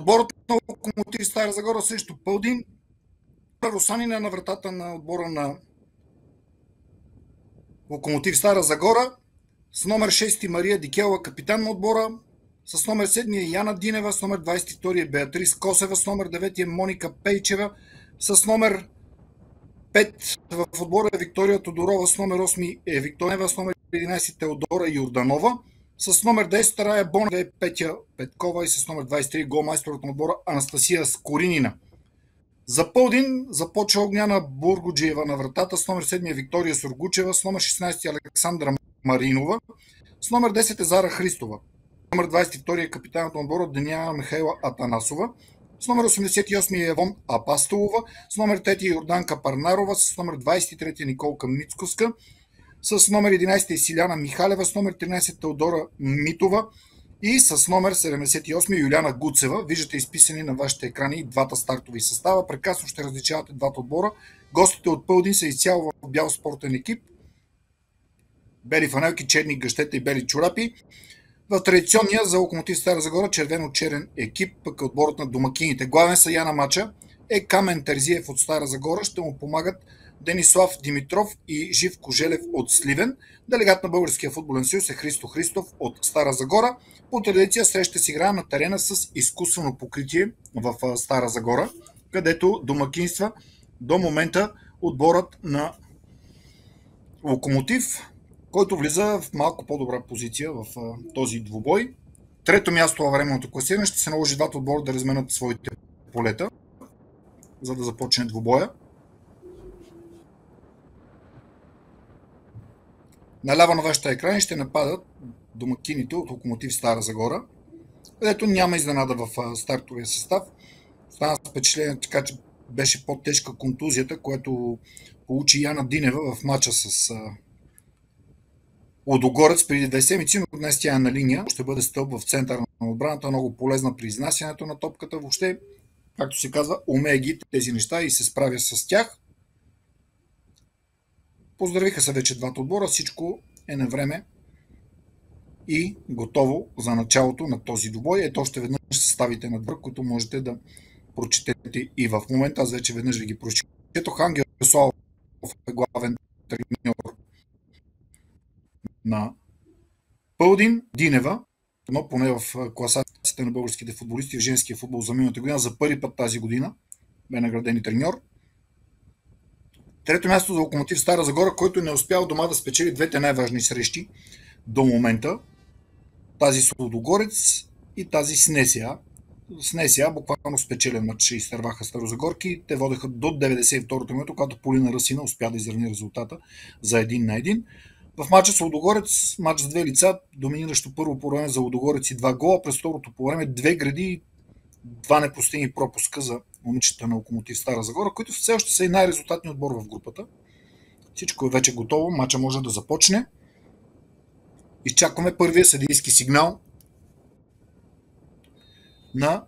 Отборът на Локомотив Стара Загора срещу Пълдин. Русанина на вратата на отбора на Локомотив Стара Загора. С номер 6 Мария Дикела, капитан на отбора. С номер 7 Яна Динева, с номер 22 е Беатрис Косева, с номер 9 е Моника Пейчева, с номер 5 в отбора е Виктория Тодорова, с номер 8 е Виктория, с номер 11 Теодора Йорданова, с номер 10 Рая Бонева е Петя Петкова и с номер 23 голмайсторът на отбора Анастасия Скоринина. За Пълдин започва Огняна Бургоджиева на вратата, с номер 7 е Виктория Сургучева, с номер 16 Александра Маринова, с номер 10 е Зара Христова. С номер 22 е капитанът на отбора Деняна Михайла Атанасова, с номер 88 е Евон Апастолова, с номер 3 е Йорданка Парнарова, с номер 23 е Николка Мицковска, с номер 11 е Силяна Михалева, с номер 13 е Теодора Митова и с номер 78 е Юляна Гуцева. Виждате изписани на вашите екрани и двата стартови състава. Прекрасно ще различавате двата отбора. Гостите от Пълдин са изцяло в бял спортен екип. Бели фанелки, черни гъщета и бели чорапи. В традиционния за Локомотив Стара Загора червено-черен екип, пък отборът на домакините. Главен съдия на матча е Камен Терзиев от Стара Загора. Ще му помагат Денислав Димитров и Живко Желев от Сливен. Делегат на Българския футболен съюз е Христо Христов от Стара Загора. По традиция среща се играе на терена с изкуствено покритие в Стара Загора, където домакинства до момента отборът на Локомотив, който влиза в малко по-добра позиция в този двубой. Трето място във временното класиране ще се наложи двата отбора да разменят своите полета, за да започне двубоя. Наляво на вашите екрани ще нападат домакините от Локомотив Стара Загора, където няма изненада в стартовия състав. Стана с впечатление, така че беше по-тежка контузията, което получи Яна Динева в матча с Лудогорец преди 2 седмици, но днес тя е на линия. Ще бъде стълб в центъра на отбраната, много полезна при изнасянето на топката. Въобще, както се казва, умее ги тези неща и се справя с тях. Поздравиха се вече двата отбора, всичко е на време и готово за началото на този двубой. Ето още веднъж съставите на двор, които можете да прочетете и в момента. Аз вече веднъж ви ги прочетох. Ангел Славов е главен треньор на Пълдин, Динева, но поне в класацията на българските футболисти в женския футбол за миналата година, за първи път тази година бе награден и треньор. Трето място за Локомотив Стара Загора, който не успял дома да спечели двете най-важни срещи до момента. Тази с Лудогорец и тази с НСА. С НСА буквално спечелен матч изтърваха старозагорки. Те водеха до 92-то минуто, когато Полина Расина успя да изравни резултата за 1-1. В матча с Лудогорец, матч с две лица, доминиращо първо по време за Лудогорец и 2 гола, през второто по време 2 гради и 2 непустими пропуска за момичета на Локомотив Стара Загора, които все още са и най-резултатни отбор в групата. Всичко е вече готово, матча може да започне. Изчакваме първия съдийски сигнал на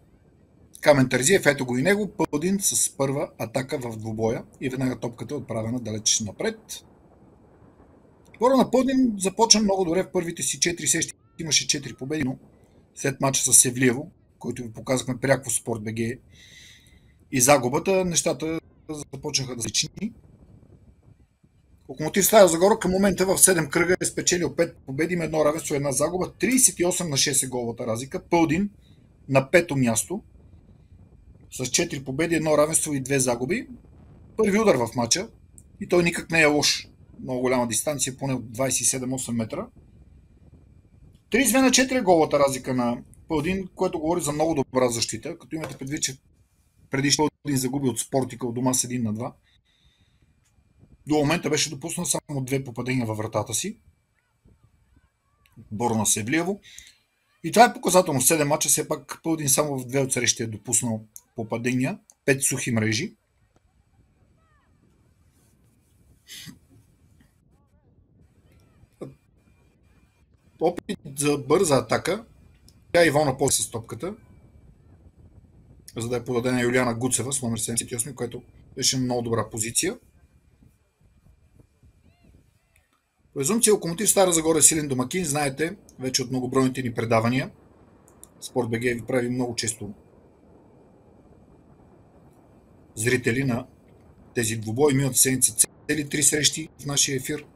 Камен Терзиев. Ето го и него. Пълдин с първа атака в двубоя и веднага топката е отправена далеч напред. Отбора на Пълдин започна много добре в първите си 4 срещи. Имаше 4 победи, но след матча с Севлиево, който ви показахме пряко в Спорт БГ и загубата, нещата започнаха да се чини. Локомотив Стара Загора към момента в 7 кръга е спечелил 5 победи, има едно равенство, една загуба, 38-6 е головата разлика. Пълдин на 5-то място с 4 победи, едно равенство и 2 загуби. Първи удар в матча и той никак не е лош. Много голяма дистанция, поне от 27-8 метра. 32-4 е головата разлика на Пълдин, което говори за много добра защита, като имате предвид, че преди Пълдин загуби от Спортика от дома с 1-2. До момента беше допуснал само 2 попадения във вратата си. Отбора на Севлиево. И това е показателно. В 7 мача все пак Пълдин само в 2 от срещи е допуснал попадения. 5 сухи мрежи. Опит за бърза атака. Тя Ивона после с топката, за да я подаде на Юлиана Гуцева с номер 78, което беше много добра позиция. Презумпция Локомотив Стара Загора е силен домакин, знаете вече от многобройните ни предавания. Спорт БГ ви прави много често зрители на тези двубои. Миналата седмица цели 3 срещи в нашия ефир,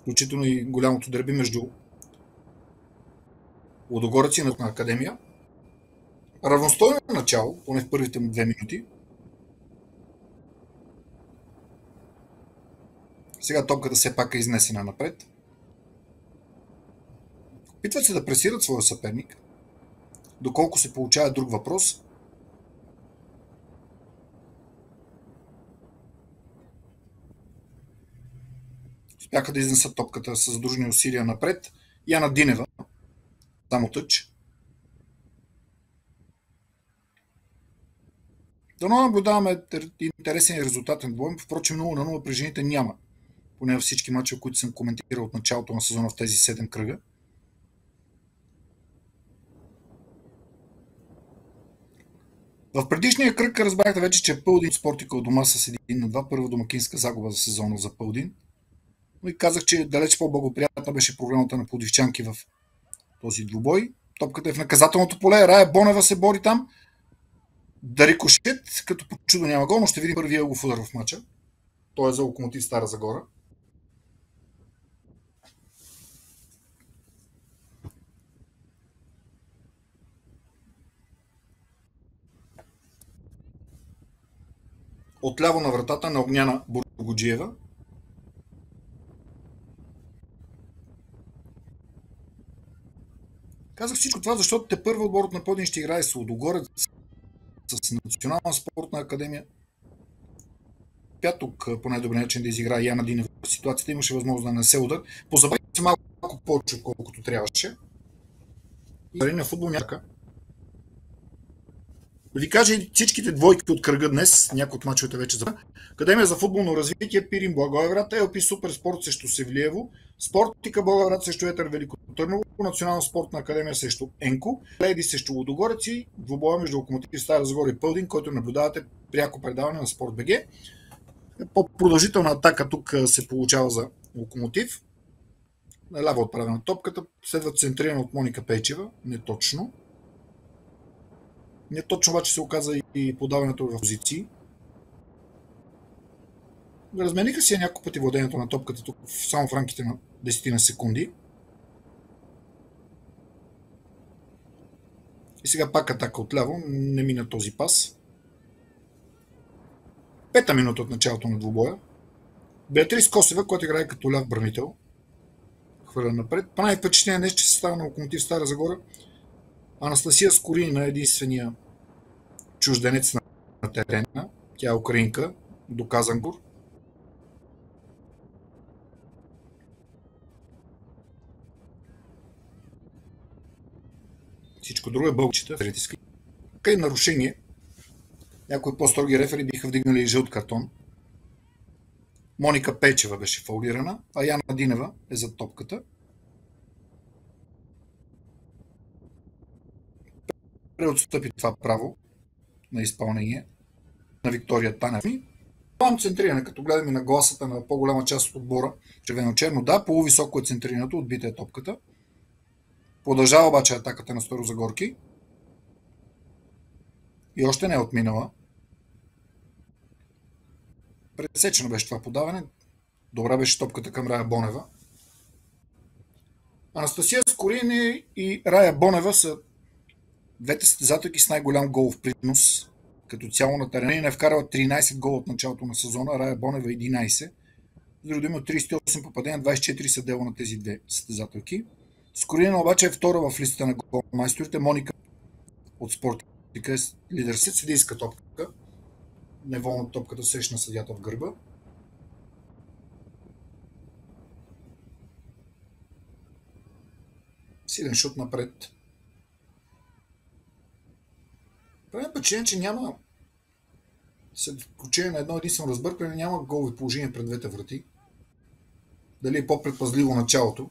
включително и голямото дерби между Лудогорец и на Академия. Равностойно начало, поне в първите му 2 минути. Сега топката все пак е изнесена напред. Опитват се да пресират своя съперник. Доколко се получава друг въпрос. Успяха да изнесат топката с задружни усилия напред. Яна Динева, само тъч. Дано наблюдаваме интересен и резултатен двой. Впрочем, 0-0 при жените няма. Поне във всички мачове, които съм коментирал от началото на сезона в тези 7 кръга. В предишния кръг разбрахте вече, че Пълдин Спортика от дома с 1-2, първа домакинска загуба за сезона за Пълдин. Но и казах, че далеч по-благоприятна беше програмата на пловдивчанки в този двубой. Топката е в наказателното поле. Рая Бонева се бори там. Да рикошет, като по чудо няма гол, но ще видим първия ъгов удар в мача. Той е за Локомотив Стара Загора. Отляво на вратата на Огняна Бургоджиева. Казах всичко това, защото те първо отборът на Пълдин ще играе с Лудогорец, с Национална спортна академия. Пятък по най-добрия начин да изиграе Яна Динева. В ситуацията имаше възможност да не се удар. Позабави се малко повече, отколкото трябваше. И на футбол някак. Да ви кажа и всичките двойки от кръга днес, някои от мачовете вече за Академия за футболно развитие, Пирин Благоевград, ЛП Супер Спорт срещу Севлиево, Спортика Благоевград срещу Етър Велико Търново, Национална спортна академия срещу Енко, Лейди срещу Лудогорец и двубоя между Локомотив Стара Загора и Пълдин, който наблюдавате пряко предаване на Спорт БГ. По-продължителна атака тук се получава за Локомотив. Наляво отправена топката, следва центрирана от Моника Пейчева, не точно. Не точно обаче се оказа и подаването в позиции. Размениха си няколко пъти владението на топката тук само в рамките на 10 на секунди. И сега пак атака отляво, не мина този пас. 5-та минута от началото на двубоя. Беатрис Косева, която играе като ляв бранител, хвърля напред. Прави впечатление днес, че състава на Локомотив Стара Загора. Анастасия Скоринина е единствения чужденец на терена. Тя е украинка, до Казанбур. Всичко друго е бълчета. Кай нарушение. Някои по-строги рефери биха вдигнали и жълт картон. Моника Пейчева беше фаулирана, а Яна Динева е зад топката. Преотстъпи това право на изпълнение на Виктория Танев. План центриране, като гледаме на гласата на по-голяма част от отбора, червено-черно, да, по-високо е центрирането, отбита е топката. Продължава обаче атаката на Старозагорки. И още не е отминала. Пресечено беше това подаване. Добра беше топката към Рая Бонева. Анастасия Скорини и Рая Бонева са двете състезателки с най-голям голов принос. Като цяло на терена не вкарала 13 гола от началото на сезона, Рая Бонева 11. С други думи, 38 попадения, 24 са дело на тези две състезателки. Скорина обаче е втора в листата на голмайсторите. Моника от Спортика е лидер. Съдийска топка. Неволна топката срещна съдията в гърба. Силен шут напред. Правим впечатление, че няма, след включение на едно единствено разбъркване, няма голови положение пред двете врати. Дали е по-предпазливо началото.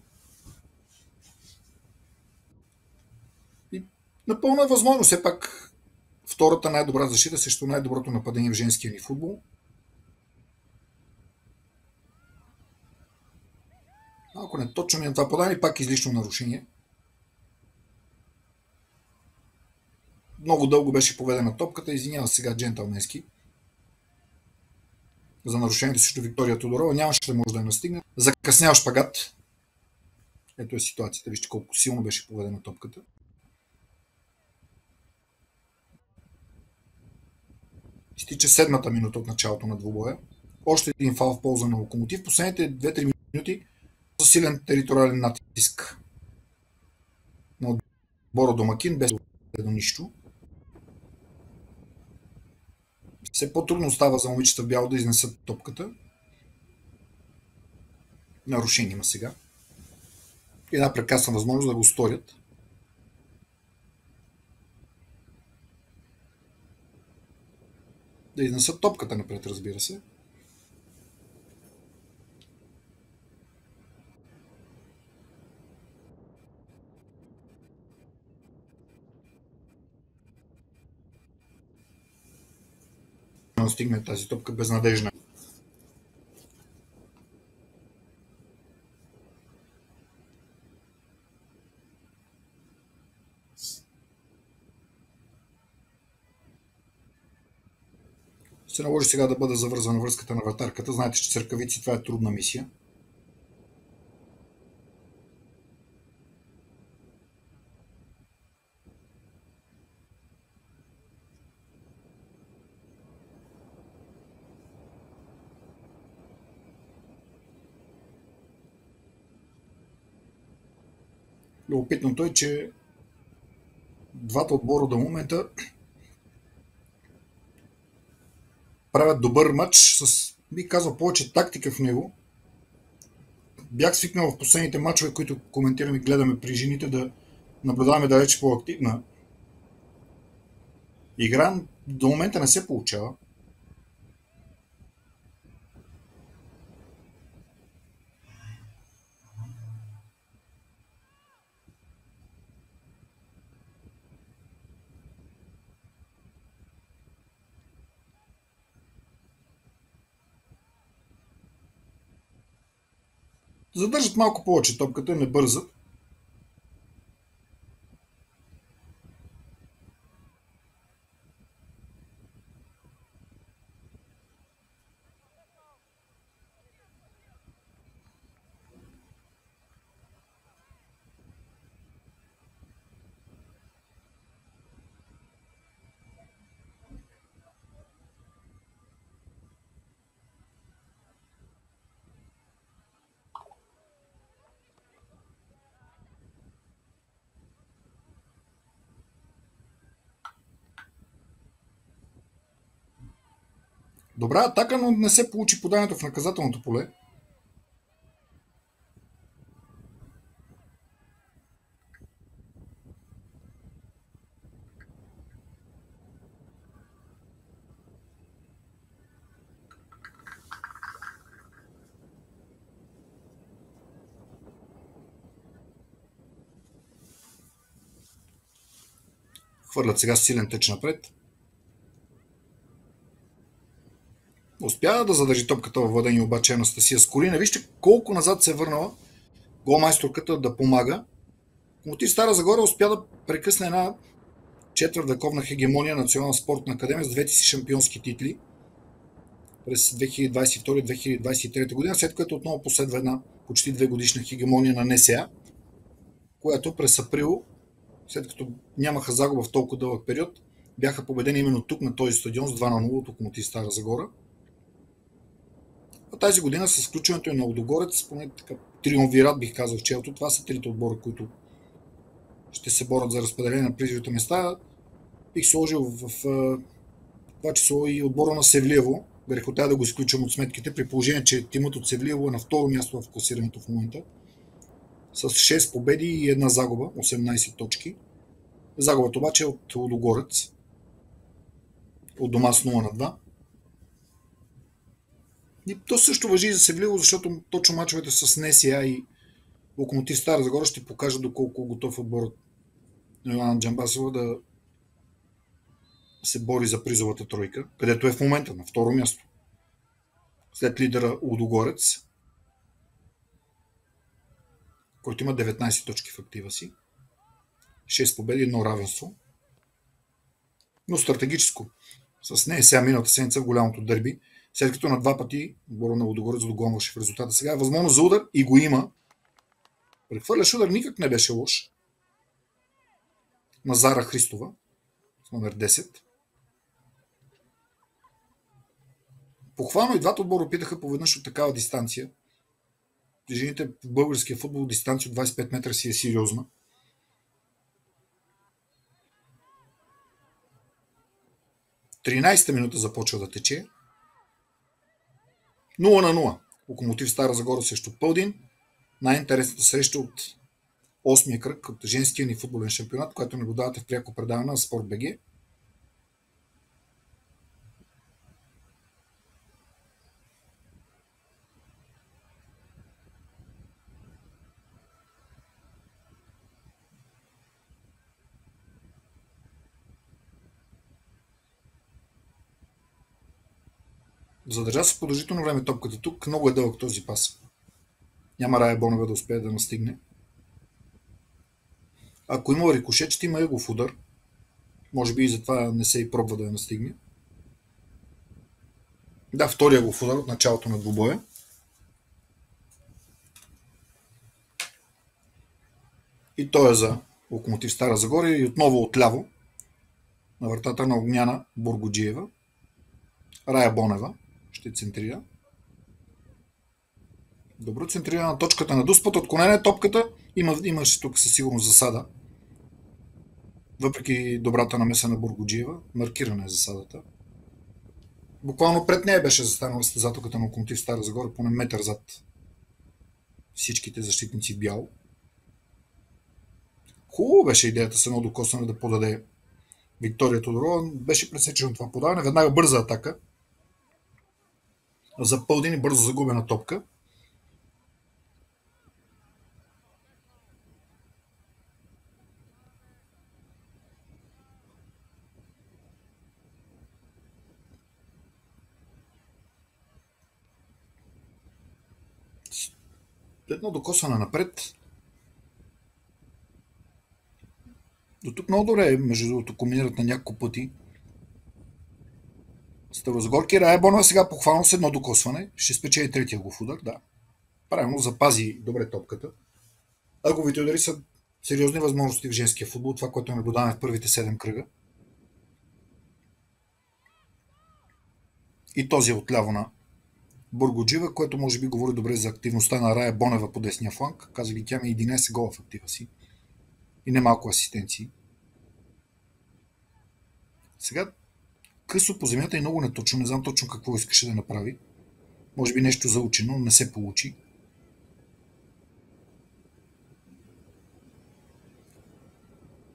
И напълно е възможно, все пак втората най-добра защита срещу най-доброто нападение в женския ни футбол. Ако не точно ми на това подание, пак излишно нарушение. Много дълго беше поведена топката, извинява сега джентълменски. за нарушението срещу Виктория Тодорова. Нямаше да може да я настигне. Закъснял шпагат. Ето е ситуацията. Вижте колко силно беше поведена топката. Изтича 7-та минута от началото на двубоя. Още един фал в полза на Локомотив. Последните 2-3 минути за силен териториален натиск на отбора домакин, без до нищо. Все по-трудно става за момичета в бяло да изнесат топката. Нарушение има сега. Една прекрасна възможност да го сторят. Да изнесат топката напред, разбира се. Стигне тази топка безнадежна. Се наложи сега да бъде завързана връзката на вратарката. Знаете, че църкавици това е трудна мисия. Любопитното е, че двата отбора до момента правят добър матч с, би казал, повече тактика в него. Бях свикнал в последните матчове, които коментираме и гледаме при жените, да наблюдаваме далеч по-активна игра. До момента не се получава. Задържат малко повече топката, не бързат. Добра атака, но не се получи подаването в наказателното поле. Хвърлят сега силен тъч напред. Успя да задържи топката във владение обаче Анастасия Скорина. Вижте колко назад се е върнала голмайсторката да помага. Локомотив Стара Загора успя да прекъсне една четвъртвековна хегемония на Национална спортна академия с двете си шампионски титли през 2022-2023 година, след което отново последва една почти 2 годишна хегемония на НСА, която през април, след като нямаха загуба в толкова дълъг период, бяха победени именно тук на този стадион с 2-0 от Локомотив Стара Загора. А тази година с включването и на Лудогорец, поне така триумвират бих казал в челото, това са трите отбора, които ще се борят за разпределение на призовите места. Бих сложил в това число и отбора на Севлиево. Грехота да го изключвам от сметките, при положение, че тимът от Севлиево е на второ място в класирането в момента. С 6 победи и една загуба, 18 точки. Загубата обаче е от Лудогорец. От дома с 0-2. И то също важи и за Севлиево, защото точно мачовете с НСА и Локомотив Стара Загора ще покажат доколко готов отборът на Йоанна Джамбасова да се бори за призовата тройка, където е в момента на второ място. След лидера Лудогорец, който има 19 точки в актива си, 6 победи, 1 равенство. Но стратегическо. С нея сега миналата седмица в голямото дерби След като на два пъти отбора на Лудогорец догонваше в резултата. Сега е възможно за удар и го има. Прехвърляш удар, никак не беше лош. На Зара Христова, с номер 10. Похвално и двата отбора опитаха поведнъж от такава дистанция. Жените в българския футбол дистанция от 25 метра си е сериозна. Тринайсета минута започва да тече. 0-0. Локомотив Стара Загора срещу Пълдин. Най-интересната среща от 8-я кръг от женския ни футболен шампионат, който наблюдавате в пряко предаване на Спорт.бг. Задържа се продължително време топката тук. Много е дълъг този пас. Няма Рая Бонева да успее да настигне. Ако има рикошет, ще има егов удар. Може би и затова не се и пробва да я настигне. Да, втория егов удар от началото на двубоя. И той е за Локомотив Стара Загора и отново отляво на вратата на Огняна Бургоджиева. Рая Бонева ще центрира. Добро центрира на точката на Дуспът. Отклонение топката. Имаше тук със сигурност засада. Въпреки добрата намеса на Бургоджиева, маркирана е засадата. Буквално пред нея беше застанала състезателката на Локомотив Стара Загора, поне метър зад всичките защитници в бяло. Хубаво беше идеята с едно докосване да подаде Виктория Тодорова. Беше пресечено това подаване. Веднага бърза атака. За Пълдин и бързо загубена топка. Едно докосване напред. До тук много добре, между другото, комбинират на няколко пъти. Старозагорки Рая Бонева сега похвално с едно докосване. Ще спечели третия гол в удар, да. Правилно запази добре топката. Ъговите удари са сериозни възможности в женския футбол, това, което наблюдаваме в първите 7 кръга. И този е отляво на Бургоджиева, което може би говори добре за активността на Рая Бонева по десния фланг. Каза ги, тя има 11 гола в актива си. И немалко асистенции. Сега късо по земята е много неточно. Не знам точно какво искаше да направи. Може би нещо заучено, но не се получи.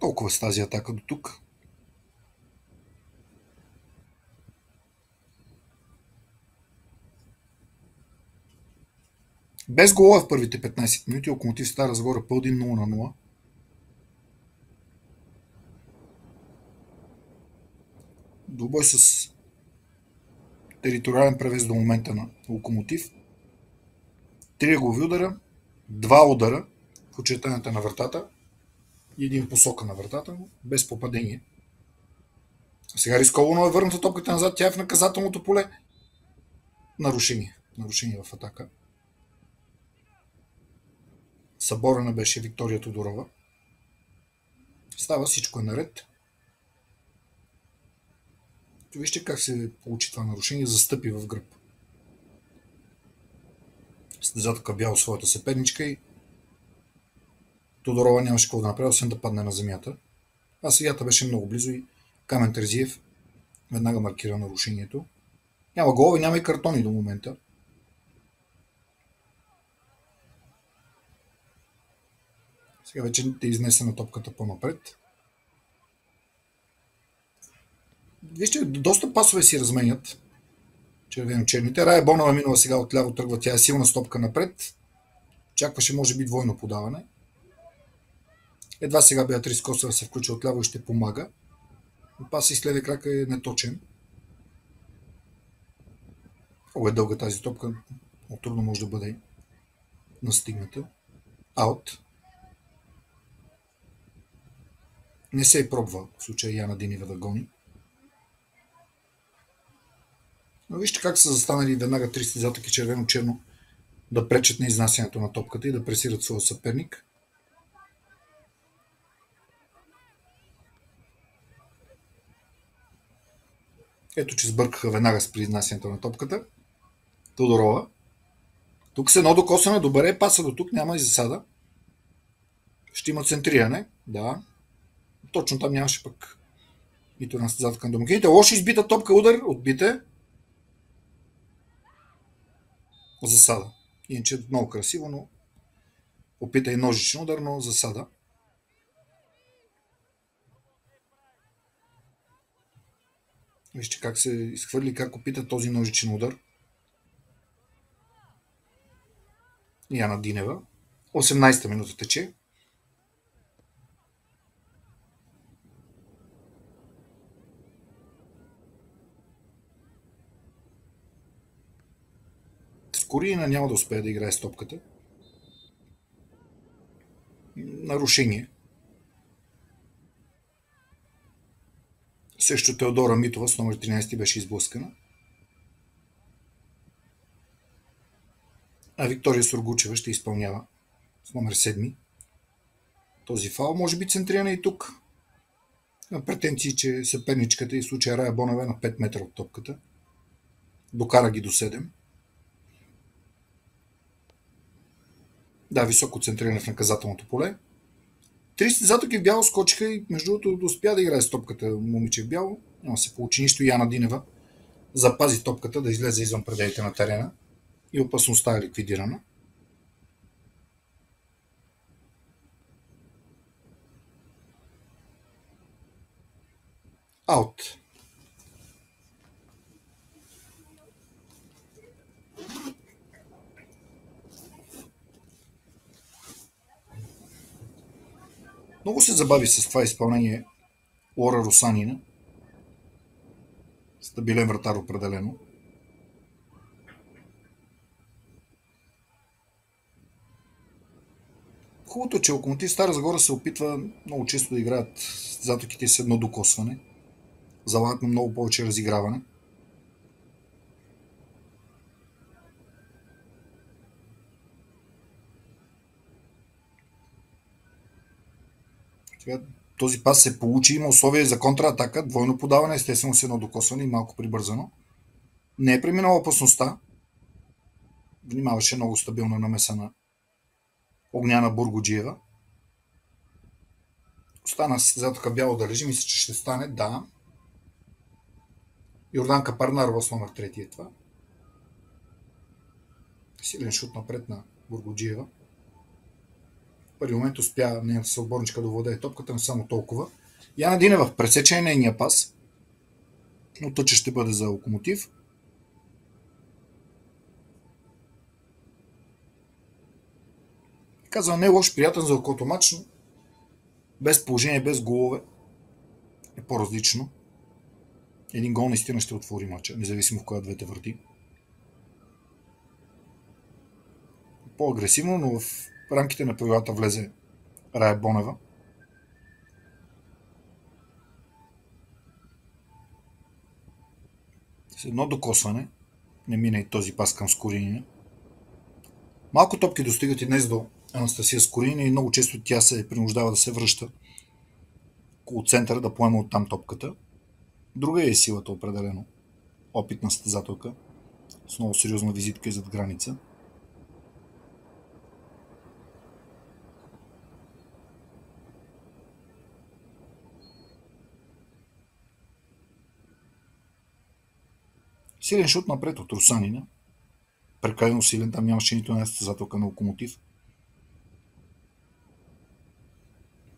Толкова с тази атака до тук. Без гола в първите 15 минути, Локомотив Стара Загора Пълдин 0-0. Двубой с териториален превес до момента на Локомотив. 3 ъгови удара, 2 удара в очертанията на вратата и един посока на вратата, без попадение. Сега рисковано е върната топката назад, тя е в наказателното поле. Нарушение в атака. Съборена беше Виктория Тодорова. Става, всичко е наред. Вижте как се получи това нарушение, застъпи в гръб. Състезателка бяла своята съперничка и Тодорова нямаше какво да направи, освен да падне на земята. А съдията беше много близо и Камен Терзиев веднага маркира нарушението. Няма голове, няма и картони до момента. Сега вече е изнесена топката по-напред. Вижте, доста пасове си разменят червено-черните. Рая Бонева минала сега отляво тръгва. Тя е силна стопка напред. Очакваше може би двойно подаване. Едва сега Беатрис Косева се включва отляво и ще помага. Паса и следе крака е неточен. Много е дълга тази топка. Трудно може да бъде настигната. Аут. Не се е пробва в случая Яна Динева да гони. Но вижте как са застанали веднага три състезателки червено-черно да пречат на изнасянето на топката и да пресират своя съперник. Ето, че сбъркаха веднага с изнасянето на топката. Тодорова. Тук с едно докосване, добре, паса до тук, няма и засада. Ще има центриране, да. Точно там нямаше пък нито една състезателка на домакините. Лошо избита топка, удар, отбите. Засада. Иначе много красиво, но опита и ножичен удар, но засада. Вижте как се изхвърли, как опита този ножичен удар. Яна Динева. 18-та минута тече. Скорина няма да успее да играе с топката. Нарушение. Също Теодора Митова с номер 13 беше изблъскана. А Виктория Сургучева ще изпълнява с номер 7 този фал. Може би центриране и тук. На претенции, че съперничката и в случая Рая Бонева е на 5 метра от топката. Докара ги до 7. Да, високо центриране в наказателното поле. Три състезателки в бяло скочиха и между другото успя да играе с топката момиче в бяло. Няма се получи нищо. Яна Динева запази топката да излезе извън пределите на терена и опасността е ликвидирана. Аут. Много се забави с това изпълнение Лора Русанина. Стабилен вратар определено. Хубавото е, че Локомотив Стара Загора се опитва много често да играят състезателките с едно докосване. Залагат на много повече разиграване. Този пас се получи, има условия за контратака, двойно подаване, естествено с едно докосване и малко прибързано. Не е преминала опасността. Внимаваше много стабилна намеса на Огняна Бургоджиева. Остана състезателка бяло да лежи, мисля, че ще стане, да. Йорданка Парнарова с номер 3 е това. Силен шут напред на Бургоджиева. В първи момент успя нейната съотборничка да владее топката, но само толкова. Яна Динева пресече нейния пас, но тъча ще бъде за Локомотив. Казвам, не е лош, приятен за окото матч, но без положение, без голове е по-различно. Един гол наистина ще отвори матча, независимо в коя двете върти. По-агресивно, но в рамките на правилата влезе Рая Бонева. С едно докосване не мина и този пас към Скоринина. Малко топки достигат и днес до Анастасия Скоринина и много често тя се принуждава да се връща около центъра, да поема оттам топката. Друга е силата определено. Опитна състезателка с много сериозна визитка и зад граница. Силен шут напред от Русанина. Прекалено силен, там нямаше нито една състезателка на Локомотив.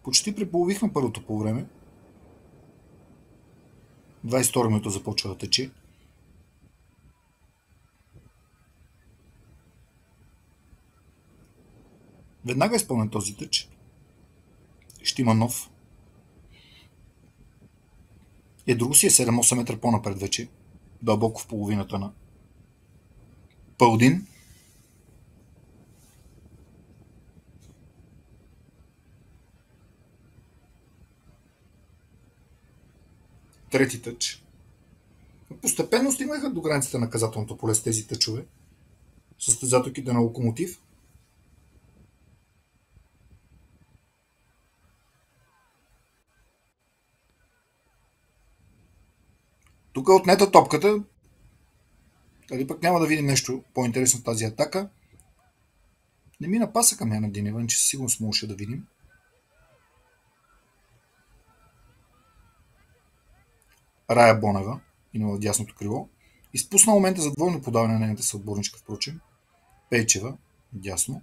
Почти преполовихме първото по време. 22 минута започва да тече. Веднага е изпълнен този тъч. Ще има нов. Друго си е 7-8 метра по-напред вече. Дълбоко в половината на Пълдин. Трети тъч. постепенно стигнаха до границата на наказателното поле с тези тъчове, състезателките на Локомотив. Тук е отнета топката. Дали пък няма да видим нещо по-интересно в тази атака. Не мина паса към Яна Динева, че със сигурност можеше да видим. Рая Бонева, минала в дясното крило. Изпусна момента за двойно подаване на нейната съотборничка, впрочем. Пейчева, дясно.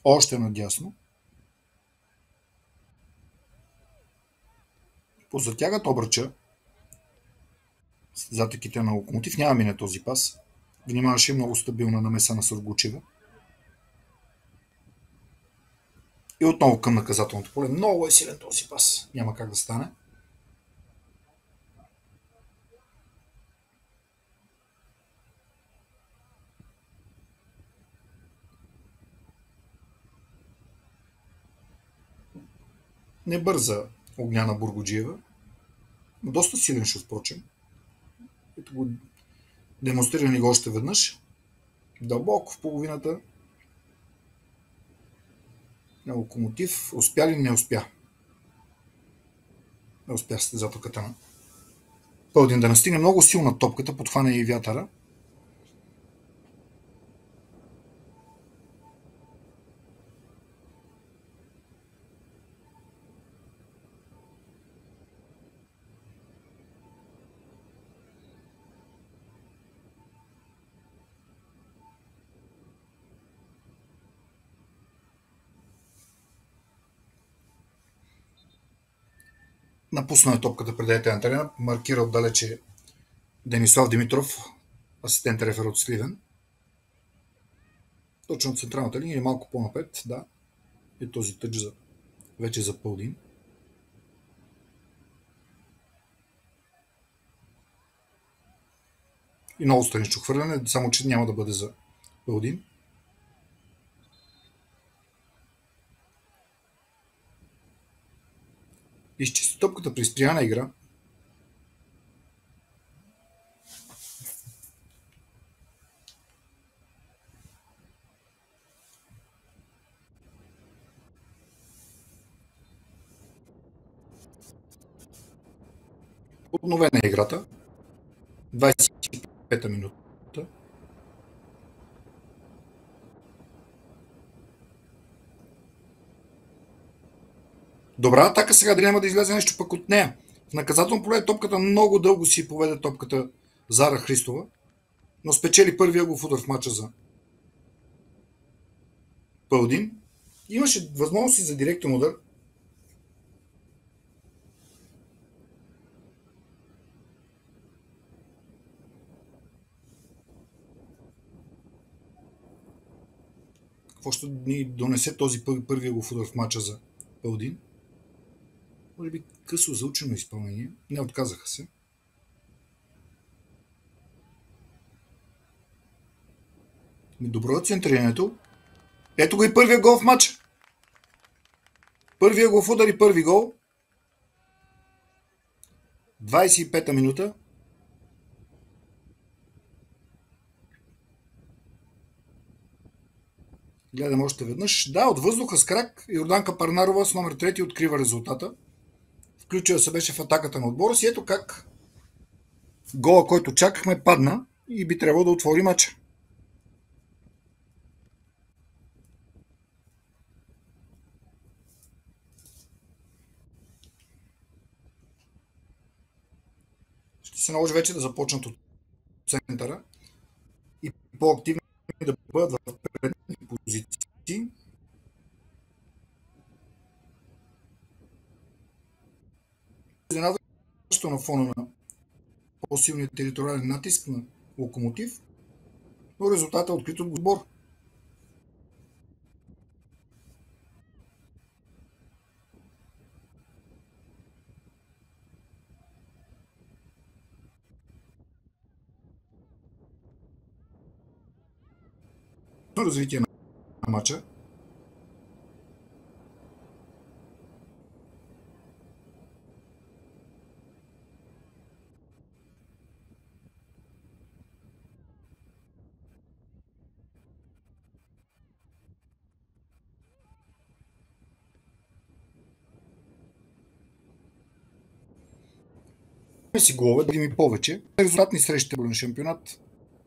Още надясно. Позатягат обръча. Затеките на Локомотив. Няма мине този пас. Внимаваше много стабилна намеса на Сургучева. И отново към наказателното поле. Много е силен този пас. Няма как да стане. Не бърза Огняна Бургоджиева. Доста силен шут, впрочем. Ето го демонстрирани го още веднъж. Дълбоко в половината на Локомотив. Успя ли? Не успя. Не успя състезателката на Пълдин да настигне много силна топката, подхвана и вятъра. Напусна е топката предете на терена, маркира отдалече Денислав Димитров, асистент рефер от Сливен. Точно от централната линия и малко по-напред, да. И този тъч вече за Пълдин. И много странично хвърляне, само че няма да бъде за Пълдин. Изчисти топката при спряна игра. Обновена е играта. 25-та минута. Добра атака сега, да няма да излезе нещо пък от нея. В наказателно поле топката много дълго си поведе топката Зара Христова, но спечели първия голов удар в мача за Пълдин. Имаше възможности за директен удар. Какво ще ни донесе този първия голов удар в мача за Пълдин? Може би късо заучено изпълнение. Не отказаха се. Добро е центрирането. Ето го и първия гол в матча. Първия гол в удар и първи гол. 25-та минута. Гледам още веднъж. Да, от въздуха с крак Йорданка Парнарова с номер 3 открива резултата. Включила се беше в атаката на отбора си. Ето как гола, който чакахме, падна и би трябвало да отвори матча. Ще се наложи вече да започнат от центъра и по-активни да бъдат в предни позиции. Изненадващо на фона на по-силния териториален натиск на Локомотив, но резултатът е открит от отбор. Развитие на матча. си голове, да ми повече. Резултатни срещи на шампионат.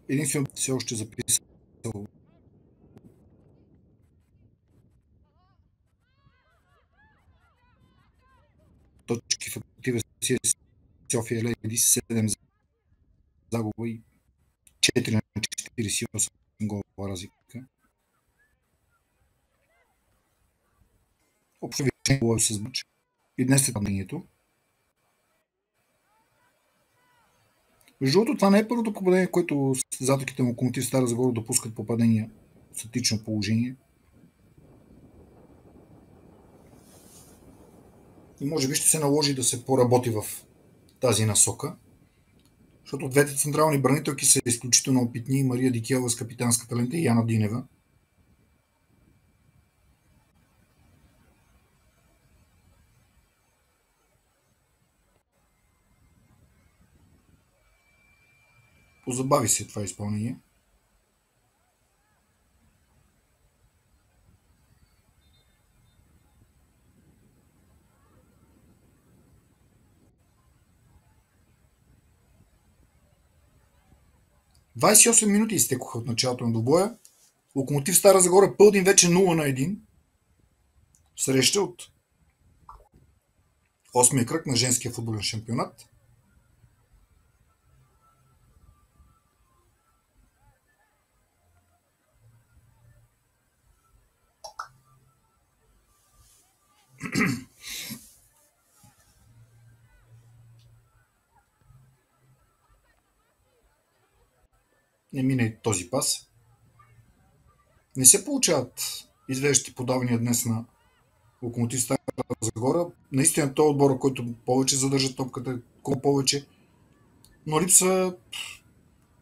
Единствено все още записал точки в актива си София Лейдис, 7 загуба и 4 на 48 гола разлика. Общо виждане голове с матч. И днес е падението. Между другото, това не е първото попадение, което състезателките на Локомотив Стара Загора допускат попадения в статично положение. И може би ще се наложи да се поработи в тази насока, защото двете централни бранителки са изключително опитни. Мария Дикелова с капитанската лента и Яна Динева. Позабави се това изпълнение. ...28 минути изтекоха от началото на двубоя. Локомотив Стара Загора Пълдин вече 0-1. Среща от 8-я кръг на женския футболен шампионат. Не мине този пас. Не се получават извеждащи подавания днес на Локомотив Стара Загора. Наистина той е отбора, който повече задържа топката, колко повече. Но липса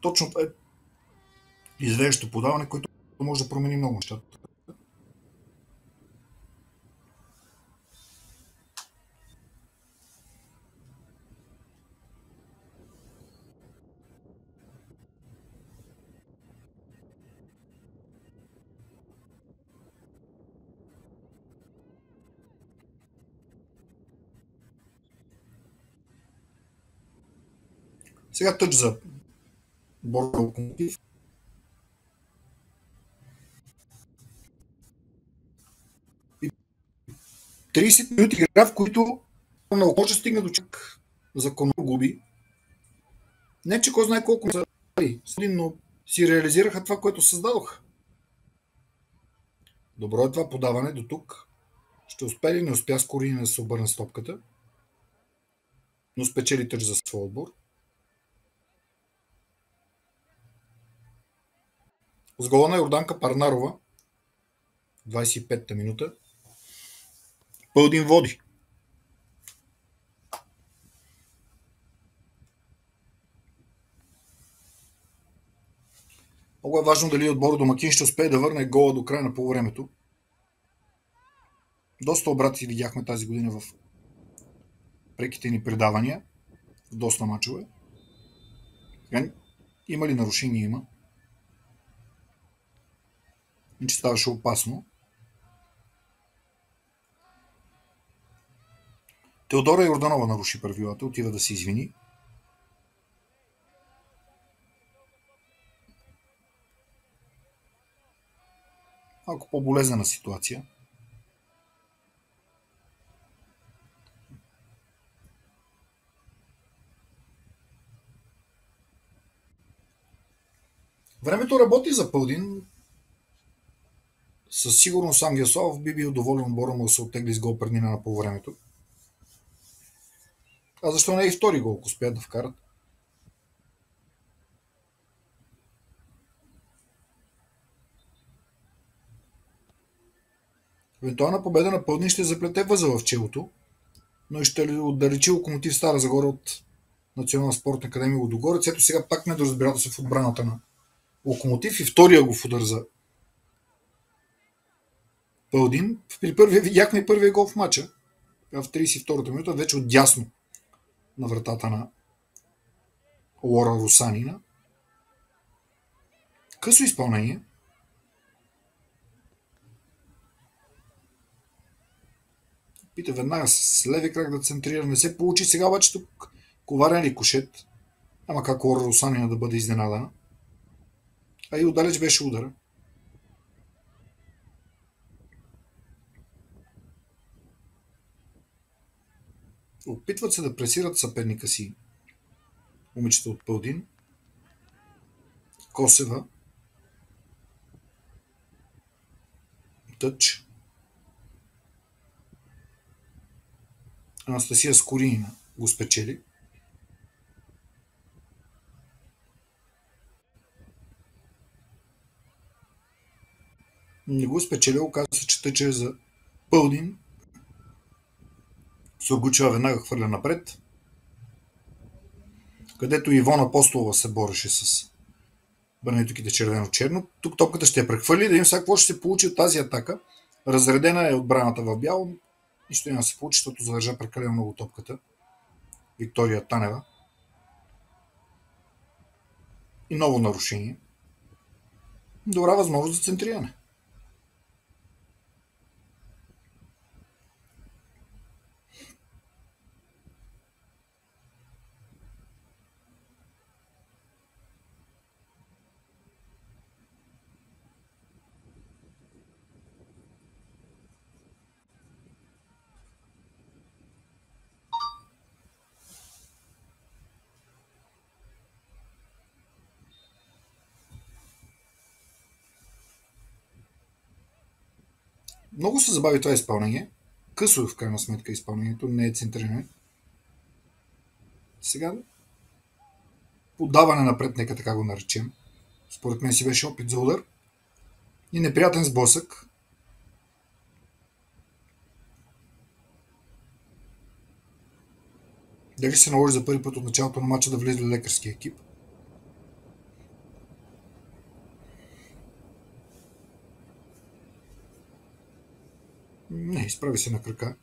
точно това е извеждащо подаване, което може да промени много нещата. Сега тъч за отбора на Локомотив. И 30 минути игра, в които на око ще стигне до чак законно губи. Не, че кой знае колко са, но си реализираха това, което създадоха. Добро е това подаване до тук. Ще успее ли? Не успя с Корина да се обърне с топката. Но спечели тъч за своя отбор. С гола на Йорданка Парнарова. 25-та минута. Пълдин води. Много е важно дали отбор домакин ще успее да върне гола до края на полувремето. Доста обрати видяхме тази година в преките ни предавания. В доста мачове. Има ли нарушение? Има. Че ставаше опасно. Теодора Йорданова наруши правилата. Отива да се извини. Малко по-болезнена ситуация. Времето работи за Пълдин. Със сигурност Ангел Славов би бил доволен отбора му да се оттегли с гол преднина на полувремето. А защо не и втори гол, ако успеят да вкарат? Евентуална победа на Пълдин ще заплете възъл в челото, но и ще отдалечи Локомотив Стара Загора от Национална спортна академия Лудогорец. Ето сега пак недоразбирателство в отбраната на Локомотив и втория го в удар за Пълдин. При първия видяхме и първия гол в матча. В 32-та минута вече отдясно на вратата на Лора Русанина. Късо изпълнение. Пита веднага с леви крак да центрира. Не се получи. Сега обаче тук Коварен рикошет. Ама как Лора Русанина да бъде изненадана. А и отдалеч беше удара. Опитват се да пресират съперника си момичета от Пълдин. Косева. Тъч. Анастасия Скоринина го спечели. Не го спечелил, оказва се, че тъча е за Пълдин. Сургучева веднага хвърля напред, където Ивон Апостолова се бореше с бранитоките червено-черно. Тук топката ще я прехвърли, да им сега какво ще се получи от тази атака. Разредена е отбраната в бяло. Нищо няма да се получи, защото задържа прекалено много топката. Виктория Танева. И ново нарушение. Добра възможност за центриране. Много се забави това изпълнение. Късо е в крайна сметка изпълнението, не е центриране. Сега подаване напред, нека така го наречем. Според мен си беше опит за удар. И неприятен сблъсък. Дали се наложи за първи път от началото на матча да влезе лекарски екип? Не, изправи се на крака.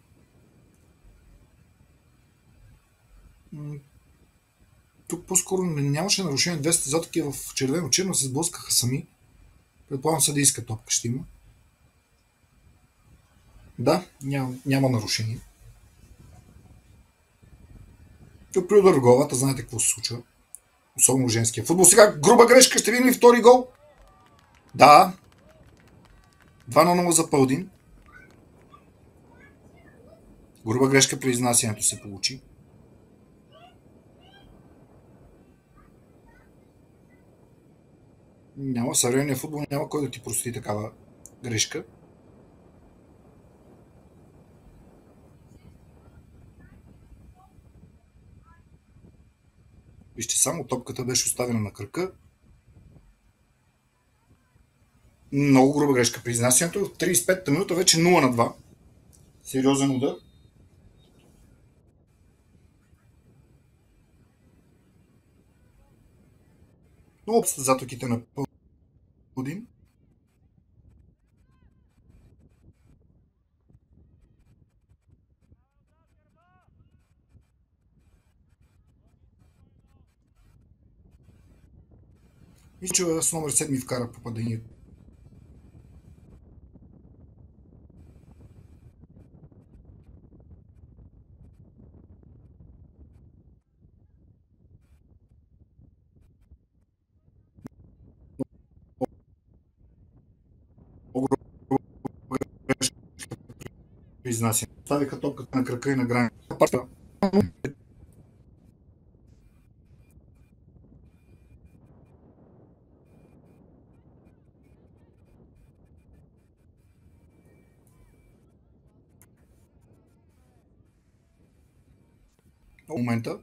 Тук по-скоро нямаше нарушение. Две състезателки в червено-черно се сблъскаха сами. Предполагам съдийска топка ще има. Да, няма нарушение. Тук при удар в главата знаете какво се случва. Особено в женския футбол. Сега груба грешка, ще видим ли втори гол? Да. 2-0 за Пълдин. Груба грешка при изнасянето се получи. Няма, в съвременния футбол няма кой да ти прости такава грешка. Вижте само, топката беше оставена на кръка. Много груба грешка при изнасянето. В 35-та минута вече 0-2. Сериозен удар. Много състезателките на Пълдин. Мисля, че с номер 7 вкара попадението. Много груба грешка при изнасянето. Ставиха топката на крака и на граница. В момента